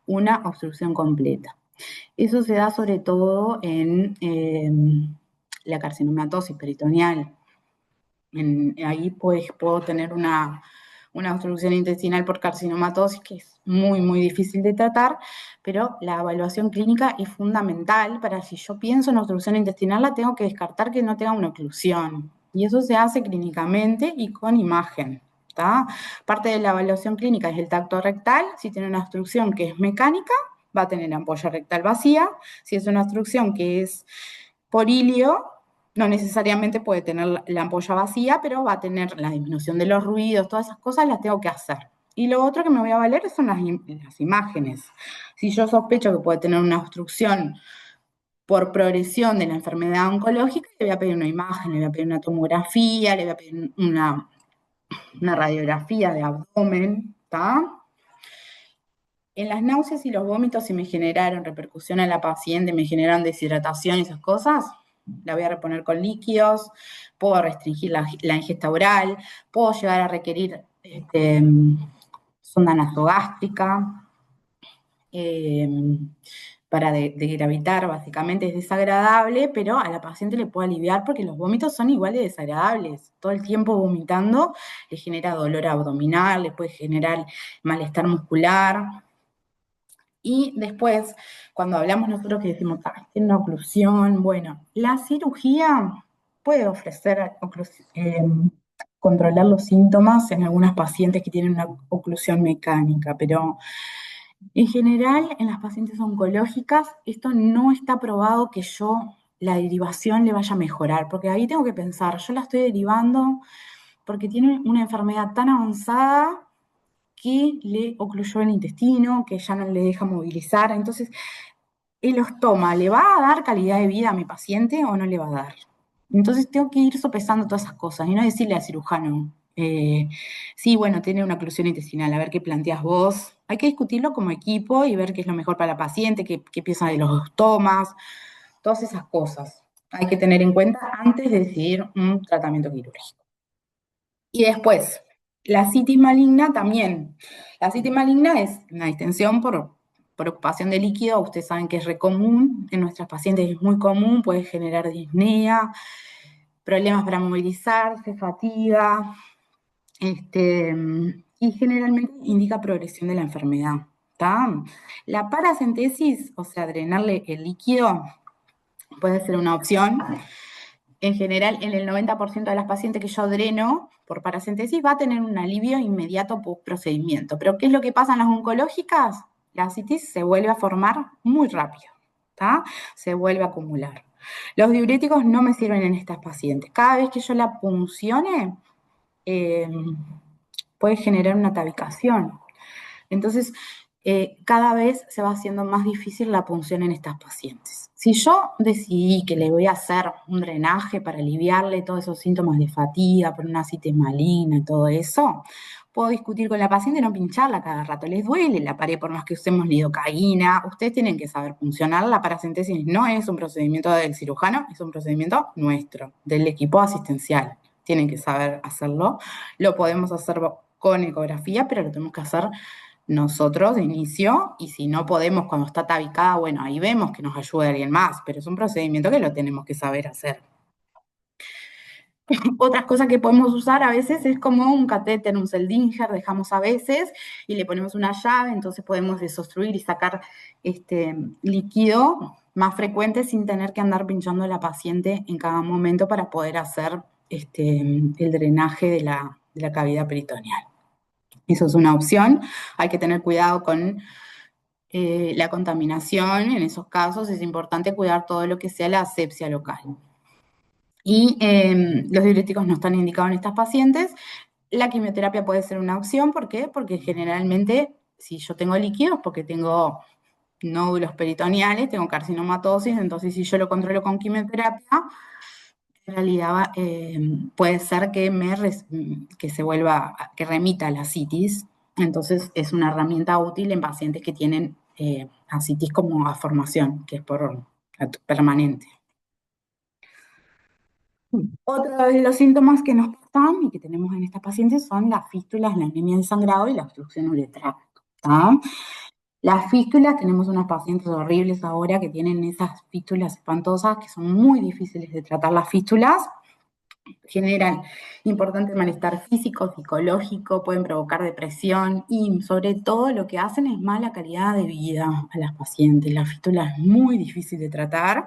[SPEAKER 1] una obstrucción completa. Eso se da sobre todo en la carcinomatosis peritoneal. Ahí pues, puedo tener una obstrucción intestinal por carcinomatosis, que es muy, muy difícil de tratar, pero la evaluación clínica es fundamental para, si yo pienso en obstrucción intestinal, la tengo que descartar que no tenga una oclusión. Y eso se hace clínicamente y con imagen, ¿tá? Parte de la evaluación clínica es el tacto rectal. Si tiene una obstrucción que es mecánica, va a tener ampolla rectal vacía. Si es una obstrucción que es por ilio, no necesariamente puede tener la ampolla vacía, pero va a tener la disminución de los ruidos, todas esas cosas las tengo que hacer. Y lo otro que me voy a valer son las imágenes. Si yo sospecho que puede tener una obstrucción por progresión de la enfermedad oncológica, le voy a pedir una imagen, le voy a pedir una tomografía, le voy a pedir una radiografía de abdomen, ¿está? En las náuseas y los vómitos, si me generaron repercusión en la paciente, me generaron deshidratación y esas cosas, la voy a reponer con líquidos, puedo restringir la ingesta oral, puedo llegar a requerir sonda nasogástrica, para gravitar, básicamente es desagradable, pero a la paciente le puede aliviar porque los vómitos son igual de desagradables. Todo el tiempo vomitando le genera dolor abdominal, le puede generar malestar muscular. Y después, cuando hablamos nosotros que decimos, tiene una oclusión, bueno, la cirugía puede ofrecer controlar los síntomas en algunas pacientes que tienen una oclusión mecánica, pero en general, en las pacientes oncológicas, esto no está probado que la derivación le vaya a mejorar, porque ahí tengo que pensar, yo la estoy derivando porque tiene una enfermedad tan avanzada que le ocluyó el intestino, que ya no le deja movilizar. Entonces, el ostoma, ¿le va a dar calidad de vida a mi paciente o no le va a dar? Entonces, tengo que ir sopesando todas esas cosas y no decirle al cirujano, sí, bueno, tiene una oclusión intestinal, a ver qué planteas vos. Hay que discutirlo como equipo y ver qué es lo mejor para la paciente, qué piensa de los ostomas, todas esas cosas. Hay que tener en cuenta antes de decidir un tratamiento quirúrgico. Y después, la citis maligna también. La citis maligna es una distensión por ocupación de líquido. Ustedes saben que es re común, en nuestras pacientes es muy común, puede generar disnea, problemas para movilizarse, fatiga, y generalmente indica progresión de la enfermedad, ¿tá? La paracentesis, o sea, drenarle el líquido, puede ser una opción. En general, en el 90% de las pacientes que yo dreno por paracentesis va a tener un alivio inmediato post procedimiento. Pero ¿qué es lo que pasa en las oncológicas? La citis se vuelve a formar muy rápido, ¿tá? Se vuelve a acumular. Los diuréticos no me sirven en estas pacientes. Cada vez que yo la puncione, eh, puede generar una tabicación. Entonces, cada vez se va haciendo más difícil la punción en estas pacientes. Si yo decidí que le voy a hacer un drenaje para aliviarle todos esos síntomas de fatiga, por una citis maligna y todo eso, puedo discutir con la paciente y no pincharla cada rato. Les duele la pared por más que usemos lidocaína. Ustedes tienen que saber funcionar. La paracentesis no es un procedimiento del cirujano, es un procedimiento nuestro, del equipo asistencial. Tienen que saber hacerlo. Lo podemos hacer con ecografía, pero lo tenemos que hacer nosotros de inicio, y si no podemos cuando está tabicada, bueno, ahí vemos que nos ayude alguien más, pero es un procedimiento que lo tenemos que saber hacer. Otras cosas que podemos usar a veces es como un catéter, un Seldinger, dejamos a veces y le ponemos una llave, entonces podemos desobstruir y sacar líquido más frecuente sin tener que andar pinchando a la paciente en cada momento para poder hacer el drenaje de la cavidad peritoneal. Eso es una opción. Hay que tener cuidado con la contaminación. En esos casos es importante cuidar todo lo que sea la asepsia local. Y los diuréticos no están indicados en estas pacientes. La quimioterapia puede ser una opción. ¿Por qué? Porque generalmente, si yo tengo líquidos, porque tengo nódulos peritoneales, tengo carcinomatosis, entonces si yo lo controlo con quimioterapia, en realidad puede ser que se vuelva, que remita la citis. Entonces es una herramienta útil en pacientes que tienen ascitis como formación, que es por permanente. Otro de los síntomas que nos pasan y que tenemos en estas pacientes son las fístulas, la anemia de sangrado y la obstrucción uretral. ¿Tá? Las fístulas, tenemos unas pacientes horribles ahora que tienen esas fístulas espantosas, que son muy difíciles de tratar las fístulas. Generan importante malestar físico, psicológico, pueden provocar depresión y sobre todo lo que hacen es mala calidad de vida a las pacientes. La fístula es muy difícil de tratar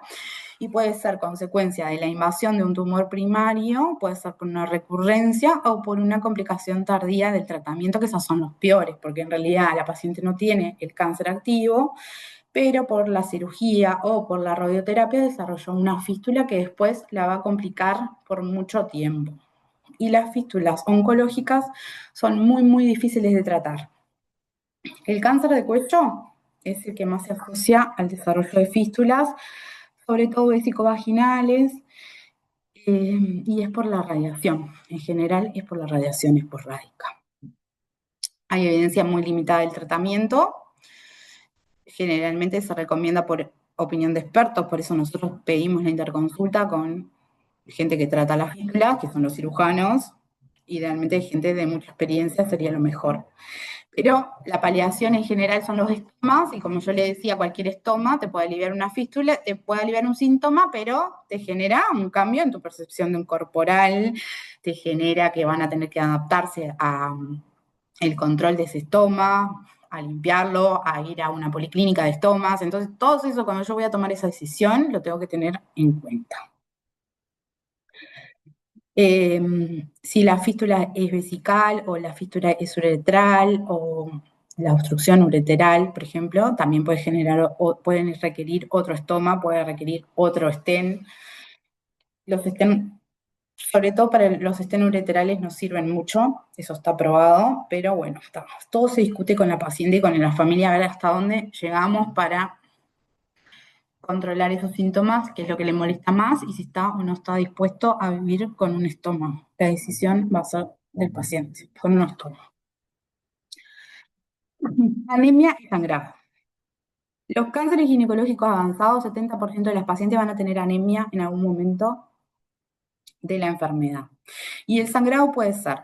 [SPEAKER 1] y puede ser consecuencia de la invasión de un tumor primario, puede ser por una recurrencia o por una complicación tardía del tratamiento, que esos son los peores, porque en realidad la paciente no tiene el cáncer activo, pero por la cirugía o por la radioterapia desarrolló una fístula que después la va a complicar por mucho tiempo. Y las fístulas oncológicas son muy, muy difíciles de tratar. El cáncer de cuello es el que más se asocia al desarrollo de fístulas, sobre todo vesicovaginales, y es por la radiación. En general es por la radiación esporádica. Hay evidencia muy limitada del tratamiento. Generalmente se recomienda por opinión de expertos, por eso nosotros pedimos la interconsulta con gente que trata las fístulas, que son los cirujanos. Idealmente gente de mucha experiencia sería lo mejor. Pero la paliación en general son los estomas, y como yo le decía, cualquier estoma te puede aliviar una fístula, te puede aliviar un síntoma, pero te genera un cambio en tu percepción de un corporal, te genera que van a tener que adaptarse a el control de ese estoma, a limpiarlo, a ir a una policlínica de estomas. Entonces, todo eso, cuando yo voy a tomar esa decisión, lo tengo que tener en cuenta. Si la fístula es vesical o la fístula es uretral o la obstrucción ureteral, por ejemplo, también puede generar o pueden requerir otro estoma, puede requerir otro stent. Los stent, sobre todo para los stent ureterales, no sirven mucho, eso está probado, pero bueno, todo se discute con la paciente y con la familia a ver hasta dónde llegamos para controlar esos síntomas, qué es lo que le molesta más y si está o no está dispuesto a vivir con un estómago. La decisión va a ser del paciente, con un estómago. Anemia y sangrado. Los cánceres ginecológicos avanzados, 70% de las pacientes van a tener anemia en algún momento de la enfermedad. Y el sangrado puede ser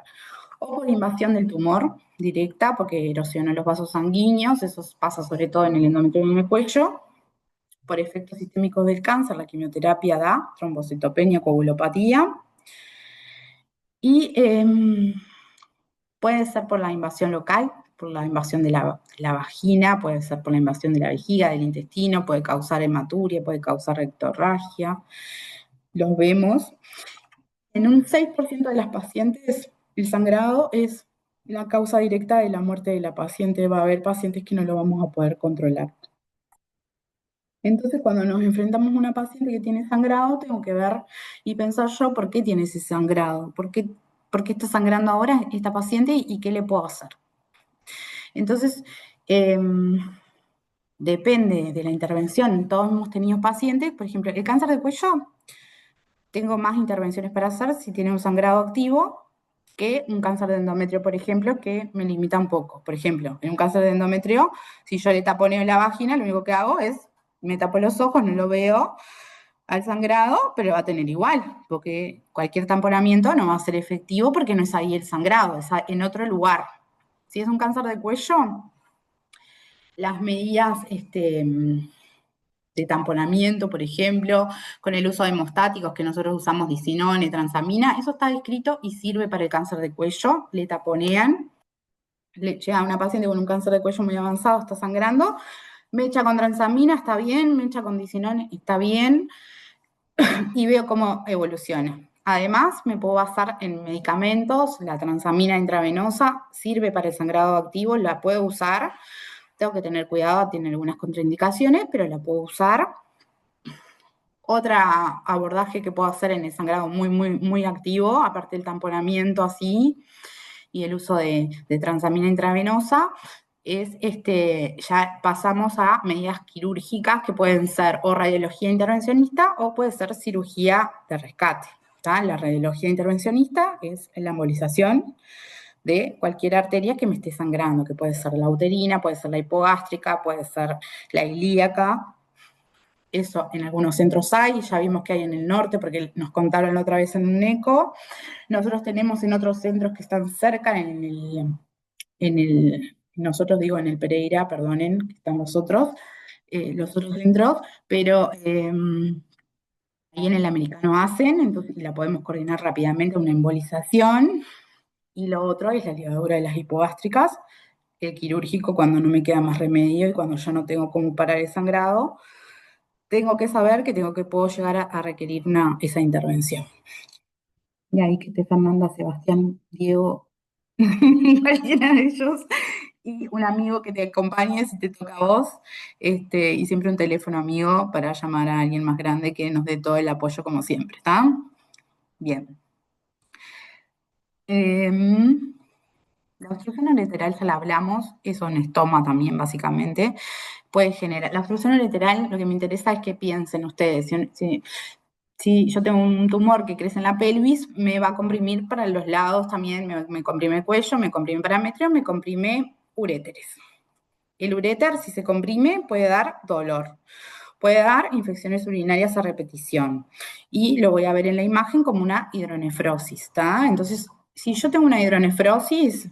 [SPEAKER 1] o por invasión del tumor directa, porque erosiona los vasos sanguíneos, eso pasa sobre todo en el endometrio y en el cuello, por efectos sistémicos del cáncer, la quimioterapia da trombocitopenia, coagulopatía, y puede ser por la invasión local, por la invasión de la vagina, puede ser por la invasión de la vejiga, del intestino, puede causar hematuria, puede causar rectorragia, los vemos. En un 6% de las pacientes, el sangrado es la causa directa de la muerte de la paciente. Va a haber pacientes que no lo vamos a poder controlar. Entonces, cuando nos enfrentamos a una paciente que tiene sangrado, tengo que ver y pensar yo por qué tiene ese sangrado, por qué está sangrando ahora esta paciente y qué le puedo hacer. Entonces, depende de la intervención. Todos hemos tenido pacientes, por ejemplo, el cáncer de cuello, tengo más intervenciones para hacer si tiene un sangrado activo que un cáncer de endometrio, por ejemplo, que me limita un poco. Por ejemplo, en un cáncer de endometrio, si yo le taponeo la vagina, lo único que hago es, me tapo los ojos, no lo veo al sangrado, pero va a tener igual, porque cualquier tamponamiento no va a ser efectivo porque no es ahí el sangrado, es en otro lugar. Si es un cáncer de cuello, las medidas de tamponamiento, por ejemplo, con el uso de hemostáticos que nosotros usamos disinone, transamina, eso está descrito y sirve para el cáncer de cuello, le taponean, le llega una paciente con un cáncer de cuello muy avanzado, está sangrando, mecha con transamina, está bien, mecha con disinone, está bien, y veo cómo evoluciona. Además, me puedo basar en medicamentos, la transamina intravenosa sirve para el sangrado activo, la puedo usar, tengo que tener cuidado, tiene algunas contraindicaciones, pero la puedo usar. Otro abordaje que puedo hacer en el sangrado muy activo, aparte del tamponamiento así y el uso de transamina intravenosa, es ya pasamos a medidas quirúrgicas que pueden ser o radiología intervencionista o puede ser cirugía de rescate. ¿Tá? La radiología intervencionista es la embolización de cualquier arteria que me esté sangrando, que puede ser la uterina, puede ser la hipogástrica, puede ser la ilíaca. Eso en algunos centros hay, ya vimos que hay en el norte, porque nos contaron la otra vez en un eco. Nosotros tenemos en otros centros que están cerca, nosotros digo en el Pereira, perdonen, que están los otros centros, pero ahí en el americano hacen, entonces la podemos coordinar rápidamente, una embolización, y lo otro es la ligadura de las hipogástricas, el quirúrgico cuando no me queda más remedio y cuando ya no tengo cómo parar el sangrado, tengo que saber que puedo llegar a requerir esa intervención. Y ahí que esté Fernanda, Sebastián, Diego, cualquiera de ellos, y un amigo que te acompañe si te toca a vos, y siempre un teléfono amigo para llamar a alguien más grande que nos dé todo el apoyo como siempre, ¿está? Bien. La obstrucción ureteral ya la hablamos, es un estoma también básicamente, puede generar, la obstrucción ureteral lo que me interesa es que piensen ustedes, si yo tengo un tumor que crece en la pelvis, me va a comprimir para los lados también, me comprime el cuello, me comprime parametrio, me comprime uréteres. El uréter, si se comprime, puede dar dolor, puede dar infecciones urinarias a repetición. Y lo voy a ver en la imagen como una hidronefrosis, ¿está? Entonces, si yo tengo una hidronefrosis,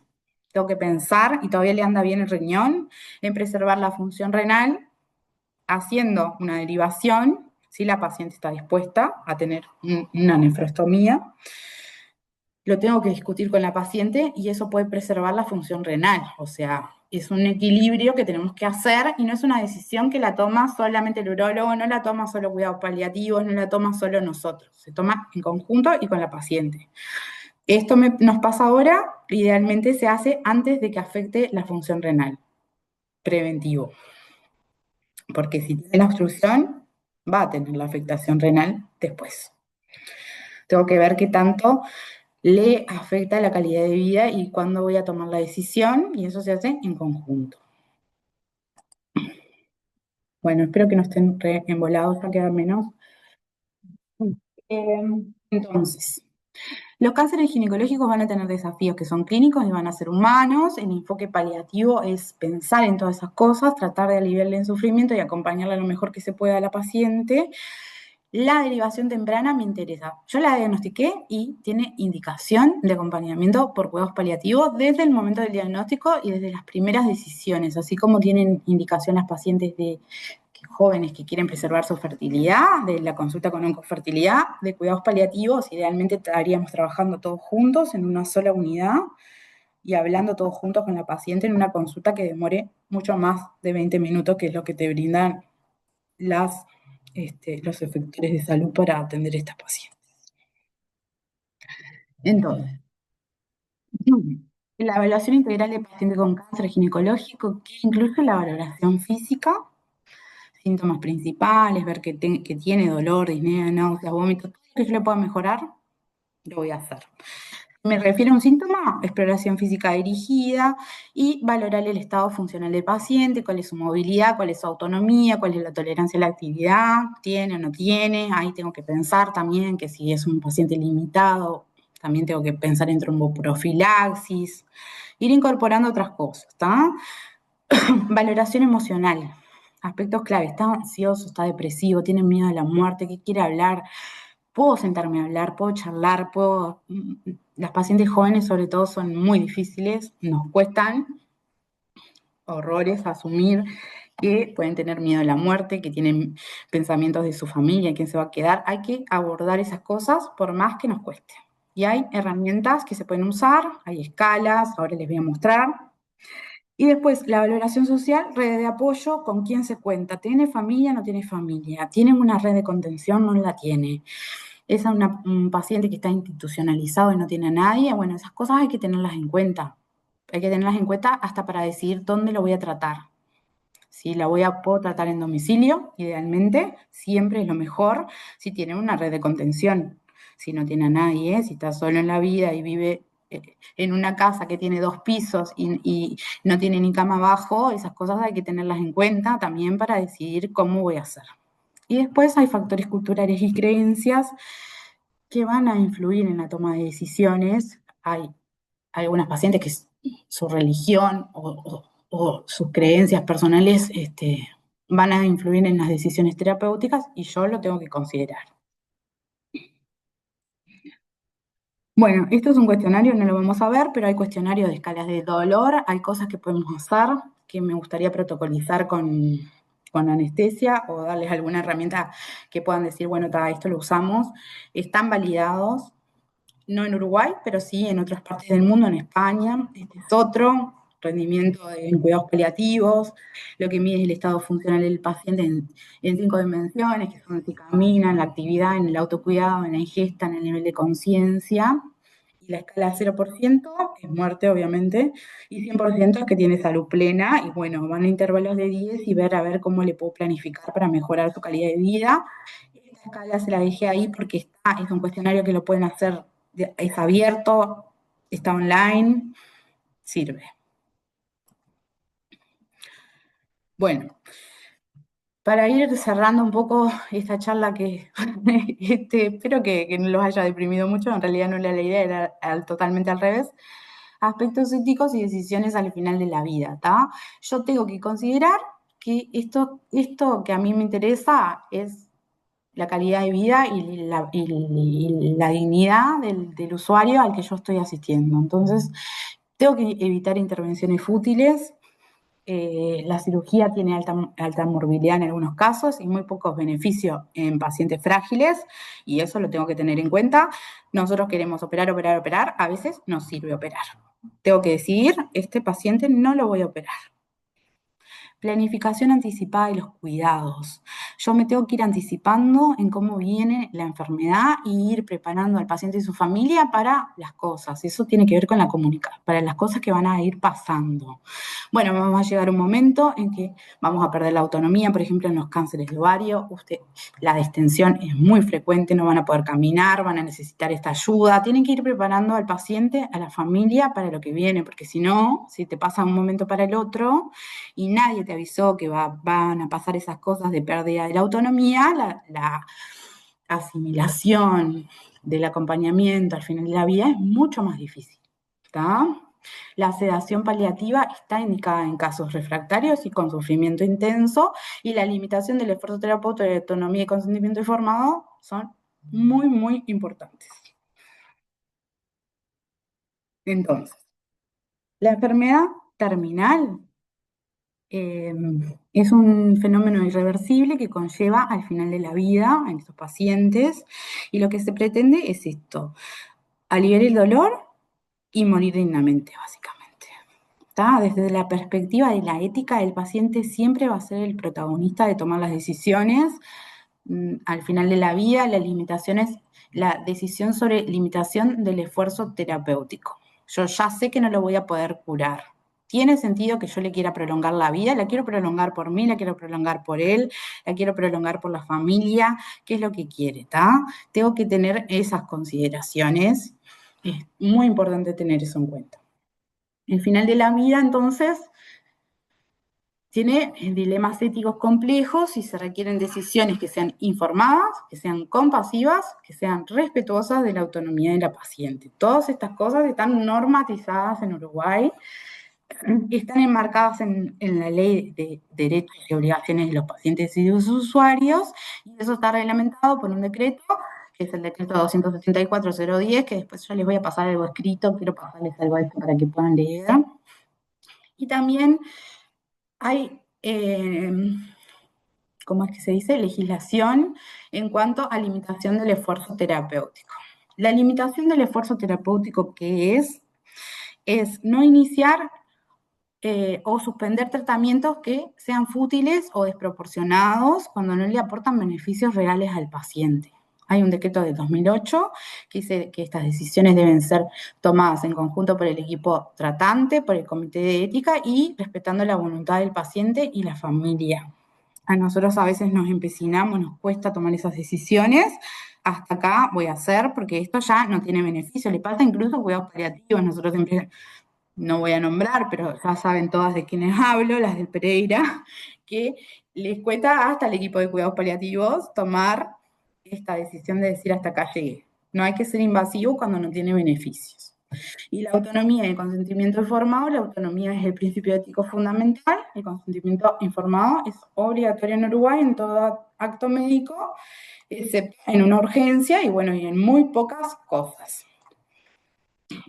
[SPEAKER 1] tengo que pensar, y todavía le anda bien el riñón, en preservar la función renal haciendo una derivación, si la paciente está dispuesta a tener una nefrostomía, lo tengo que discutir con la paciente y eso puede preservar la función renal. O sea, es un equilibrio que tenemos que hacer y no es una decisión que la toma solamente el urólogo, no la toma solo cuidados paliativos, no la toma solo nosotros, se toma en conjunto y con la paciente. Esto nos pasa ahora, idealmente se hace antes de que afecte la función renal, preventivo. Porque si tiene la obstrucción, va a tener la afectación renal después. Tengo que ver qué tanto le afecta la calidad de vida y cuándo voy a tomar la decisión, y eso se hace en conjunto. Bueno, espero que no estén re embolados, va a quedar menos. Entonces, los cánceres ginecológicos van a tener desafíos que son clínicos y van a ser humanos. El enfoque paliativo es pensar en todas esas cosas, tratar de aliviarle el sufrimiento y acompañarle lo mejor que se pueda a la paciente. La derivación temprana me interesa. Yo la diagnostiqué y tiene indicación de acompañamiento por cuidados paliativos desde el momento del diagnóstico y desde las primeras decisiones, así como tienen indicación las pacientes de jóvenes que quieren preservar su fertilidad, de la consulta con oncofertilidad, de cuidados paliativos. Idealmente estaríamos trabajando todos juntos en una sola unidad y hablando todos juntos con la paciente en una consulta que demore mucho más de 20 minutos, que es lo que te brindan los efectores de salud para atender a estas pacientes. Entonces, la evaluación integral de paciente con cáncer ginecológico, que incluye la valoración física, síntomas principales, ver que tiene dolor, disnea, náuseas, vómitos, todo lo que yo le pueda mejorar, lo voy a hacer. Me refiero a un síntoma, exploración física dirigida y valorar el estado funcional del paciente, cuál es su movilidad, cuál es su autonomía, cuál es la tolerancia a la actividad, tiene o no tiene. Ahí tengo que pensar también que si es un paciente limitado, también tengo que pensar en tromboprofilaxis, ir incorporando otras cosas, ¿está? Valoración emocional, aspectos clave, está ansioso, está depresivo, tiene miedo a la muerte, ¿qué quiere hablar? Puedo sentarme a hablar, puedo charlar, las pacientes jóvenes sobre todo son muy difíciles, nos cuestan horrores asumir que pueden tener miedo a la muerte, que tienen pensamientos de su familia, quién se va a quedar. Hay que abordar esas cosas por más que nos cueste. Y hay herramientas que se pueden usar, hay escalas, ahora les voy a mostrar. Y después, la valoración social, red de apoyo, con quién se cuenta. ¿Tiene familia? ¿No tiene familia? ¿Tiene una red de contención? ¿No la tiene? ¿Es un paciente que está institucionalizado y no tiene a nadie? Bueno, esas cosas hay que tenerlas en cuenta. Hay que tenerlas en cuenta hasta para decidir dónde lo voy a tratar. Si puedo tratar en domicilio, idealmente, siempre es lo mejor si tiene una red de contención. Si no tiene a nadie, si está solo en la vida y vive en una casa que tiene 2 pisos y no tiene ni cama abajo, esas cosas hay que tenerlas en cuenta también para decidir cómo voy a hacer. Y después hay factores culturales y creencias que van a influir en la toma de decisiones. Hay algunas pacientes que su religión o sus creencias personales van a influir en las decisiones terapéuticas y yo lo tengo que considerar. Bueno, esto es un cuestionario, no lo vamos a ver, pero hay cuestionarios de escalas de dolor, hay cosas que podemos hacer que me gustaría protocolizar con anestesia o darles alguna herramienta que puedan decir, bueno, esto lo usamos. Están validados, no en Uruguay, pero sí en otras partes del mundo, en España. Este es otro, rendimiento en cuidados paliativos, lo que mide es el estado funcional del paciente en 5 dimensiones, que son si camina, en la actividad, en el autocuidado, en la ingesta, en el nivel de conciencia. Y la escala 0% es muerte, obviamente, y 100% es que tiene salud plena. Y bueno, van a intervalos de 10 y ver a ver cómo le puedo planificar para mejorar su calidad de vida. Esta escala se la dejé ahí porque es un cuestionario que lo pueden hacer, es abierto, está online, sirve. Bueno, para ir cerrando un poco esta charla que espero que no los haya deprimido mucho, en realidad no era la idea, era totalmente al revés. Aspectos éticos y decisiones al final de la vida, ¿tá? Yo tengo que considerar que esto que a mí me interesa es la calidad de vida y la dignidad del usuario al que yo estoy asistiendo. Entonces, tengo que evitar intervenciones fútiles. La cirugía tiene alta morbilidad en algunos casos y muy pocos beneficios en pacientes frágiles, y eso lo tengo que tener en cuenta. Nosotros queremos operar, operar, operar, a veces nos sirve operar. Tengo que decidir, este paciente no lo voy a operar. Planificación anticipada de los cuidados. Yo me tengo que ir anticipando en cómo viene la enfermedad y ir preparando al paciente y su familia para las cosas. Eso tiene que ver con la comunicación, para las cosas que van a ir pasando. Bueno, vamos a llegar a un momento en que vamos a perder la autonomía, por ejemplo, en los cánceres de ovario. La distensión es muy frecuente, no van a poder caminar, van a necesitar esta ayuda. Tienen que ir preparando al paciente, a la familia para lo que viene, porque si no, si te pasa un momento para el otro y nadie te avisó que van a pasar esas cosas de pérdida de la autonomía, la asimilación del acompañamiento al final de la vida es mucho más difícil, ¿está? La sedación paliativa está indicada en casos refractarios y con sufrimiento intenso, y la limitación del esfuerzo terapéutico de autonomía y consentimiento informado son muy, muy importantes. Entonces, la enfermedad terminal es un fenómeno irreversible que conlleva al final de la vida en estos pacientes, y lo que se pretende es esto: aliviar el dolor y morir dignamente, básicamente. ¿Está? Desde la perspectiva de la ética, el paciente siempre va a ser el protagonista de tomar las decisiones. Al final de la vida, la decisión sobre limitación del esfuerzo terapéutico. Yo ya sé que no lo voy a poder curar. ¿Tiene sentido que yo le quiera prolongar la vida? ¿La quiero prolongar por mí? ¿La quiero prolongar por él? ¿La quiero prolongar por la familia? ¿Qué es lo que quiere? ¿Está? Tengo que tener esas consideraciones. Es muy importante tener eso en cuenta. El final de la vida, entonces, tiene dilemas éticos complejos y se requieren decisiones que sean informadas, que sean compasivas, que sean respetuosas de la autonomía de la paciente. Todas estas cosas están normatizadas en Uruguay, están enmarcadas en la Ley de Derechos y Obligaciones de los Pacientes y de sus usuarios, y eso está reglamentado por un decreto, que es el decreto 274-010, que después yo les voy a pasar algo escrito, quiero pasarles algo de esto para que puedan leer. Y también hay, ¿cómo es que se dice? Legislación en cuanto a limitación del esfuerzo terapéutico. La limitación del esfuerzo terapéutico, ¿qué es no iniciar o suspender tratamientos que sean fútiles o desproporcionados cuando no le aportan beneficios reales al paciente. Hay un decreto de 2008 que dice que estas decisiones deben ser tomadas en conjunto por el equipo tratante, por el comité de ética y respetando la voluntad del paciente y la familia. A nosotros a veces nos empecinamos, nos cuesta tomar esas decisiones. Hasta acá voy a hacer porque esto ya no tiene beneficio. Le pasa incluso cuidados paliativos. Nosotros siempre, no voy a nombrar, pero ya saben todas de quiénes hablo, las del Pereira, que les cuesta hasta el equipo de cuidados paliativos tomar esta decisión de decir hasta acá llegué. No hay que ser invasivo cuando no tiene beneficios. Y la autonomía y el consentimiento informado, la autonomía es el principio ético fundamental, el consentimiento informado es obligatorio en Uruguay en todo acto médico, excepto en una urgencia y bueno, y en muy pocas cosas.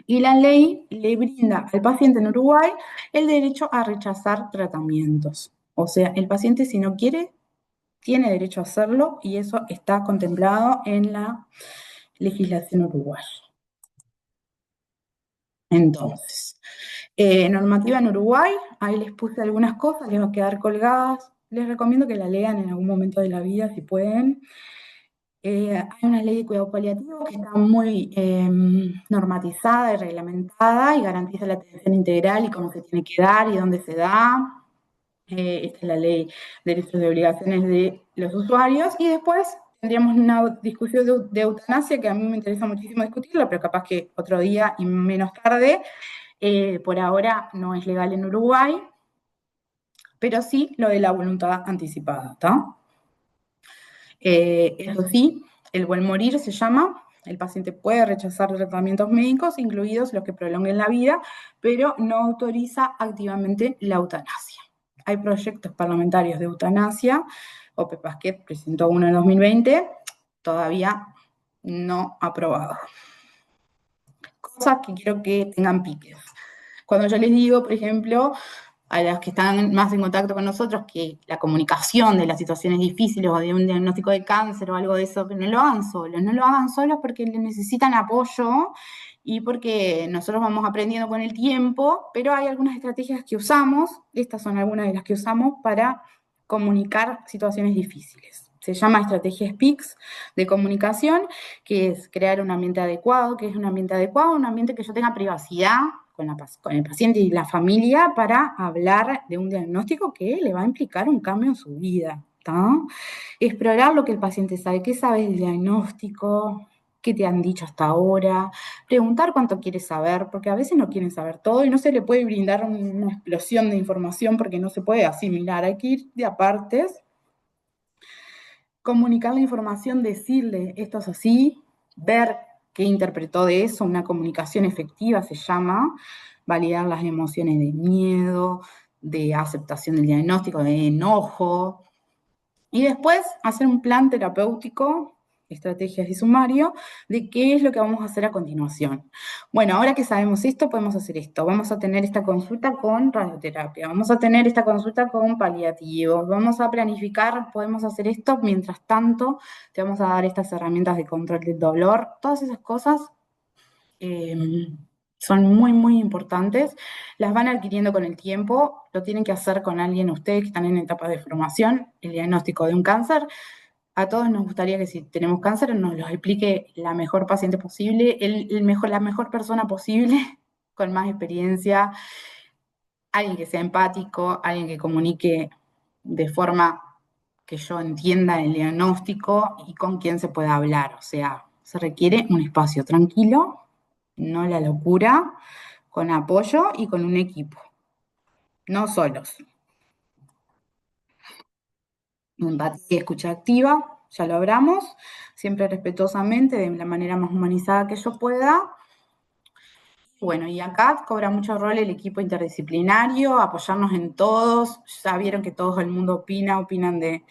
[SPEAKER 1] Y la ley le brinda al paciente en Uruguay el derecho a rechazar tratamientos. O sea, el paciente si no quiere, tiene derecho a hacerlo y eso está contemplado en la legislación uruguaya. Entonces, normativa en Uruguay, ahí les puse algunas cosas, les va a quedar colgadas. Les recomiendo que la lean en algún momento de la vida si pueden. Hay una ley de cuidado paliativo que está muy normatizada y reglamentada y garantiza la atención integral y cómo se tiene que dar y dónde se da. Esta es la ley de derechos y obligaciones de los usuarios. Y después tendríamos una discusión de eutanasia que a mí me interesa muchísimo discutirla, pero capaz que otro día y menos tarde. Por ahora no es legal en Uruguay, pero sí lo de la voluntad anticipada, ¿está? Eso sí, el buen morir se llama. El paciente puede rechazar tratamientos médicos, incluidos los que prolonguen la vida, pero no autoriza activamente la eutanasia. Hay proyectos parlamentarios de eutanasia, Ope Pasquet presentó uno en 2020, todavía no aprobado. Cosas que quiero que tengan piques. Cuando yo les digo, por ejemplo, a las que están más en contacto con nosotros, que la comunicación de las situaciones difíciles o de un diagnóstico de cáncer o algo de eso, que no lo hagan solos porque necesitan apoyo y porque nosotros vamos aprendiendo con el tiempo, pero hay algunas estrategias que usamos, estas son algunas de las que usamos para comunicar situaciones difíciles. Se llama estrategia SPICS de comunicación, que es crear un ambiente adecuado, que es un ambiente adecuado, un ambiente que yo tenga privacidad con el paciente y la familia para hablar de un diagnóstico que le va a implicar un cambio en su vida, ¿tá? Explorar lo que el paciente sabe, qué sabes del diagnóstico, qué te han dicho hasta ahora, preguntar cuánto quieres saber, porque a veces no quieren saber todo y no se le puede brindar una explosión de información porque no se puede asimilar, hay que ir de a partes. Comunicar la información, decirle esto es así, ver qué interpretó de eso, una comunicación efectiva se llama, validar las emociones de miedo, de aceptación del diagnóstico, de enojo, y después hacer un plan terapéutico, estrategias y sumario, de qué es lo que vamos a hacer a continuación. Bueno, ahora que sabemos esto, podemos hacer esto. Vamos a tener esta consulta con radioterapia, vamos a tener esta consulta con paliativos, vamos a planificar, podemos hacer esto, mientras tanto te vamos a dar estas herramientas de control del dolor. Todas esas cosas son muy, muy importantes. Las van adquiriendo con el tiempo, lo tienen que hacer con alguien, ustedes que están en etapa de formación, el diagnóstico de un cáncer. A todos nos gustaría que si tenemos cáncer nos lo explique la mejor paciente posible, la mejor persona posible, con más experiencia, alguien que sea empático, alguien que comunique de forma que yo entienda el diagnóstico y con quién se pueda hablar. O sea, se requiere un espacio tranquilo, no la locura, con apoyo y con un equipo, no solos. Empatía y escucha activa, ya lo hablamos, siempre respetuosamente, de la manera más humanizada que yo pueda. Bueno, y acá cobra mucho rol el equipo interdisciplinario, apoyarnos en todos. Ya vieron que todo el mundo opinan de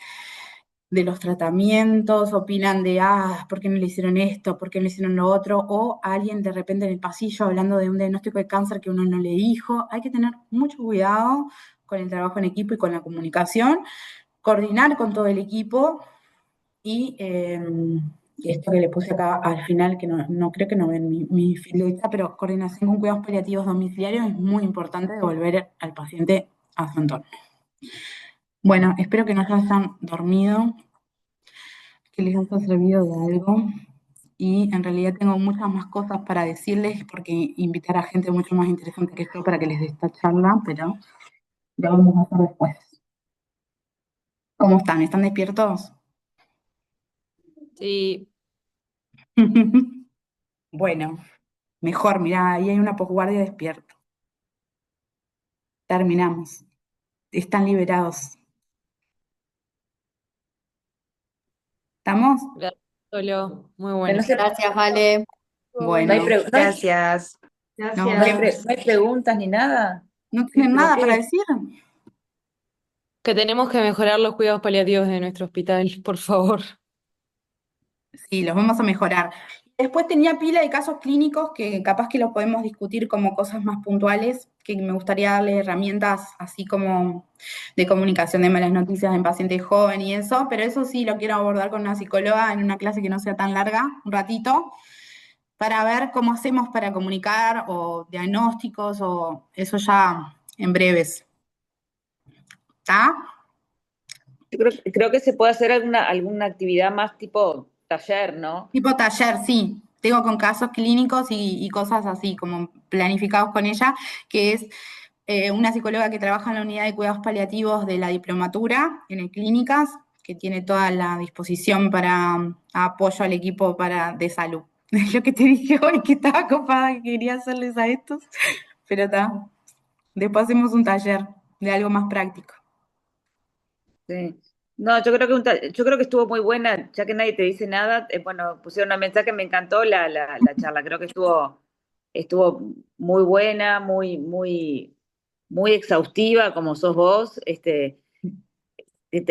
[SPEAKER 1] los tratamientos, opinan de, ¿por qué no le hicieron esto? ¿Por qué no le hicieron lo otro? O alguien de repente en el pasillo hablando de un diagnóstico de cáncer que uno no le dijo. Hay que tener mucho cuidado con el trabajo en equipo y con la comunicación, coordinar con todo el equipo y esto que le puse acá al final, que no creo que no ven mi fileta, pero coordinación con cuidados paliativos domiciliarios es muy importante devolver al paciente a su entorno. Bueno, espero que no se hayan dormido, que les haya servido de algo. Y en realidad tengo muchas más cosas para decirles, porque invitar a gente mucho más interesante que yo para que les dé esta charla, pero lo vamos a hacer después. ¿Cómo están? ¿Están despiertos?
[SPEAKER 3] Sí,
[SPEAKER 1] Bueno, mejor, mirá, ahí hay una posguardia despierta. Terminamos. Están liberados. ¿Estamos?
[SPEAKER 3] gracias, Solo. Muy
[SPEAKER 4] Pero
[SPEAKER 3] bueno.
[SPEAKER 4] no,
[SPEAKER 2] Gracias, Vale.
[SPEAKER 1] Bueno,
[SPEAKER 4] gracias.
[SPEAKER 1] nos
[SPEAKER 4] No hay,
[SPEAKER 1] vemos.
[SPEAKER 4] no hay preguntas ni nada.
[SPEAKER 1] ¿No tienen
[SPEAKER 4] ¿Pero
[SPEAKER 1] nada para
[SPEAKER 4] qué?
[SPEAKER 1] decir?
[SPEAKER 3] Que tenemos que mejorar los cuidados paliativos de nuestro hospital, por favor.
[SPEAKER 1] Sí, los vamos a mejorar. Después tenía pila de casos clínicos que capaz que los podemos discutir como cosas más puntuales, que me gustaría darle herramientas así como de comunicación de malas noticias en pacientes jóvenes y eso, pero eso sí lo quiero abordar con una psicóloga en una clase que no sea tan larga, un ratito, para ver cómo hacemos para comunicar o diagnósticos o eso ya en breves. ¿Está?
[SPEAKER 4] Creo que se puede hacer alguna actividad más tipo taller, ¿no?
[SPEAKER 1] Tipo taller, sí. Tengo con casos clínicos y cosas así, como planificados con ella, que es una psicóloga que trabaja en la unidad de cuidados paliativos de la diplomatura en el clínicas, que tiene toda la disposición para apoyo al equipo de salud. Es lo que te dije hoy, que estaba copada, que quería hacerles a estos, pero está. Después hacemos un taller de algo más práctico.
[SPEAKER 4] Sí. No, yo creo que estuvo muy buena, ya que nadie te dice nada. Bueno, pusieron un mensaje, me encantó la charla. Creo que estuvo muy buena, muy exhaustiva, como sos vos.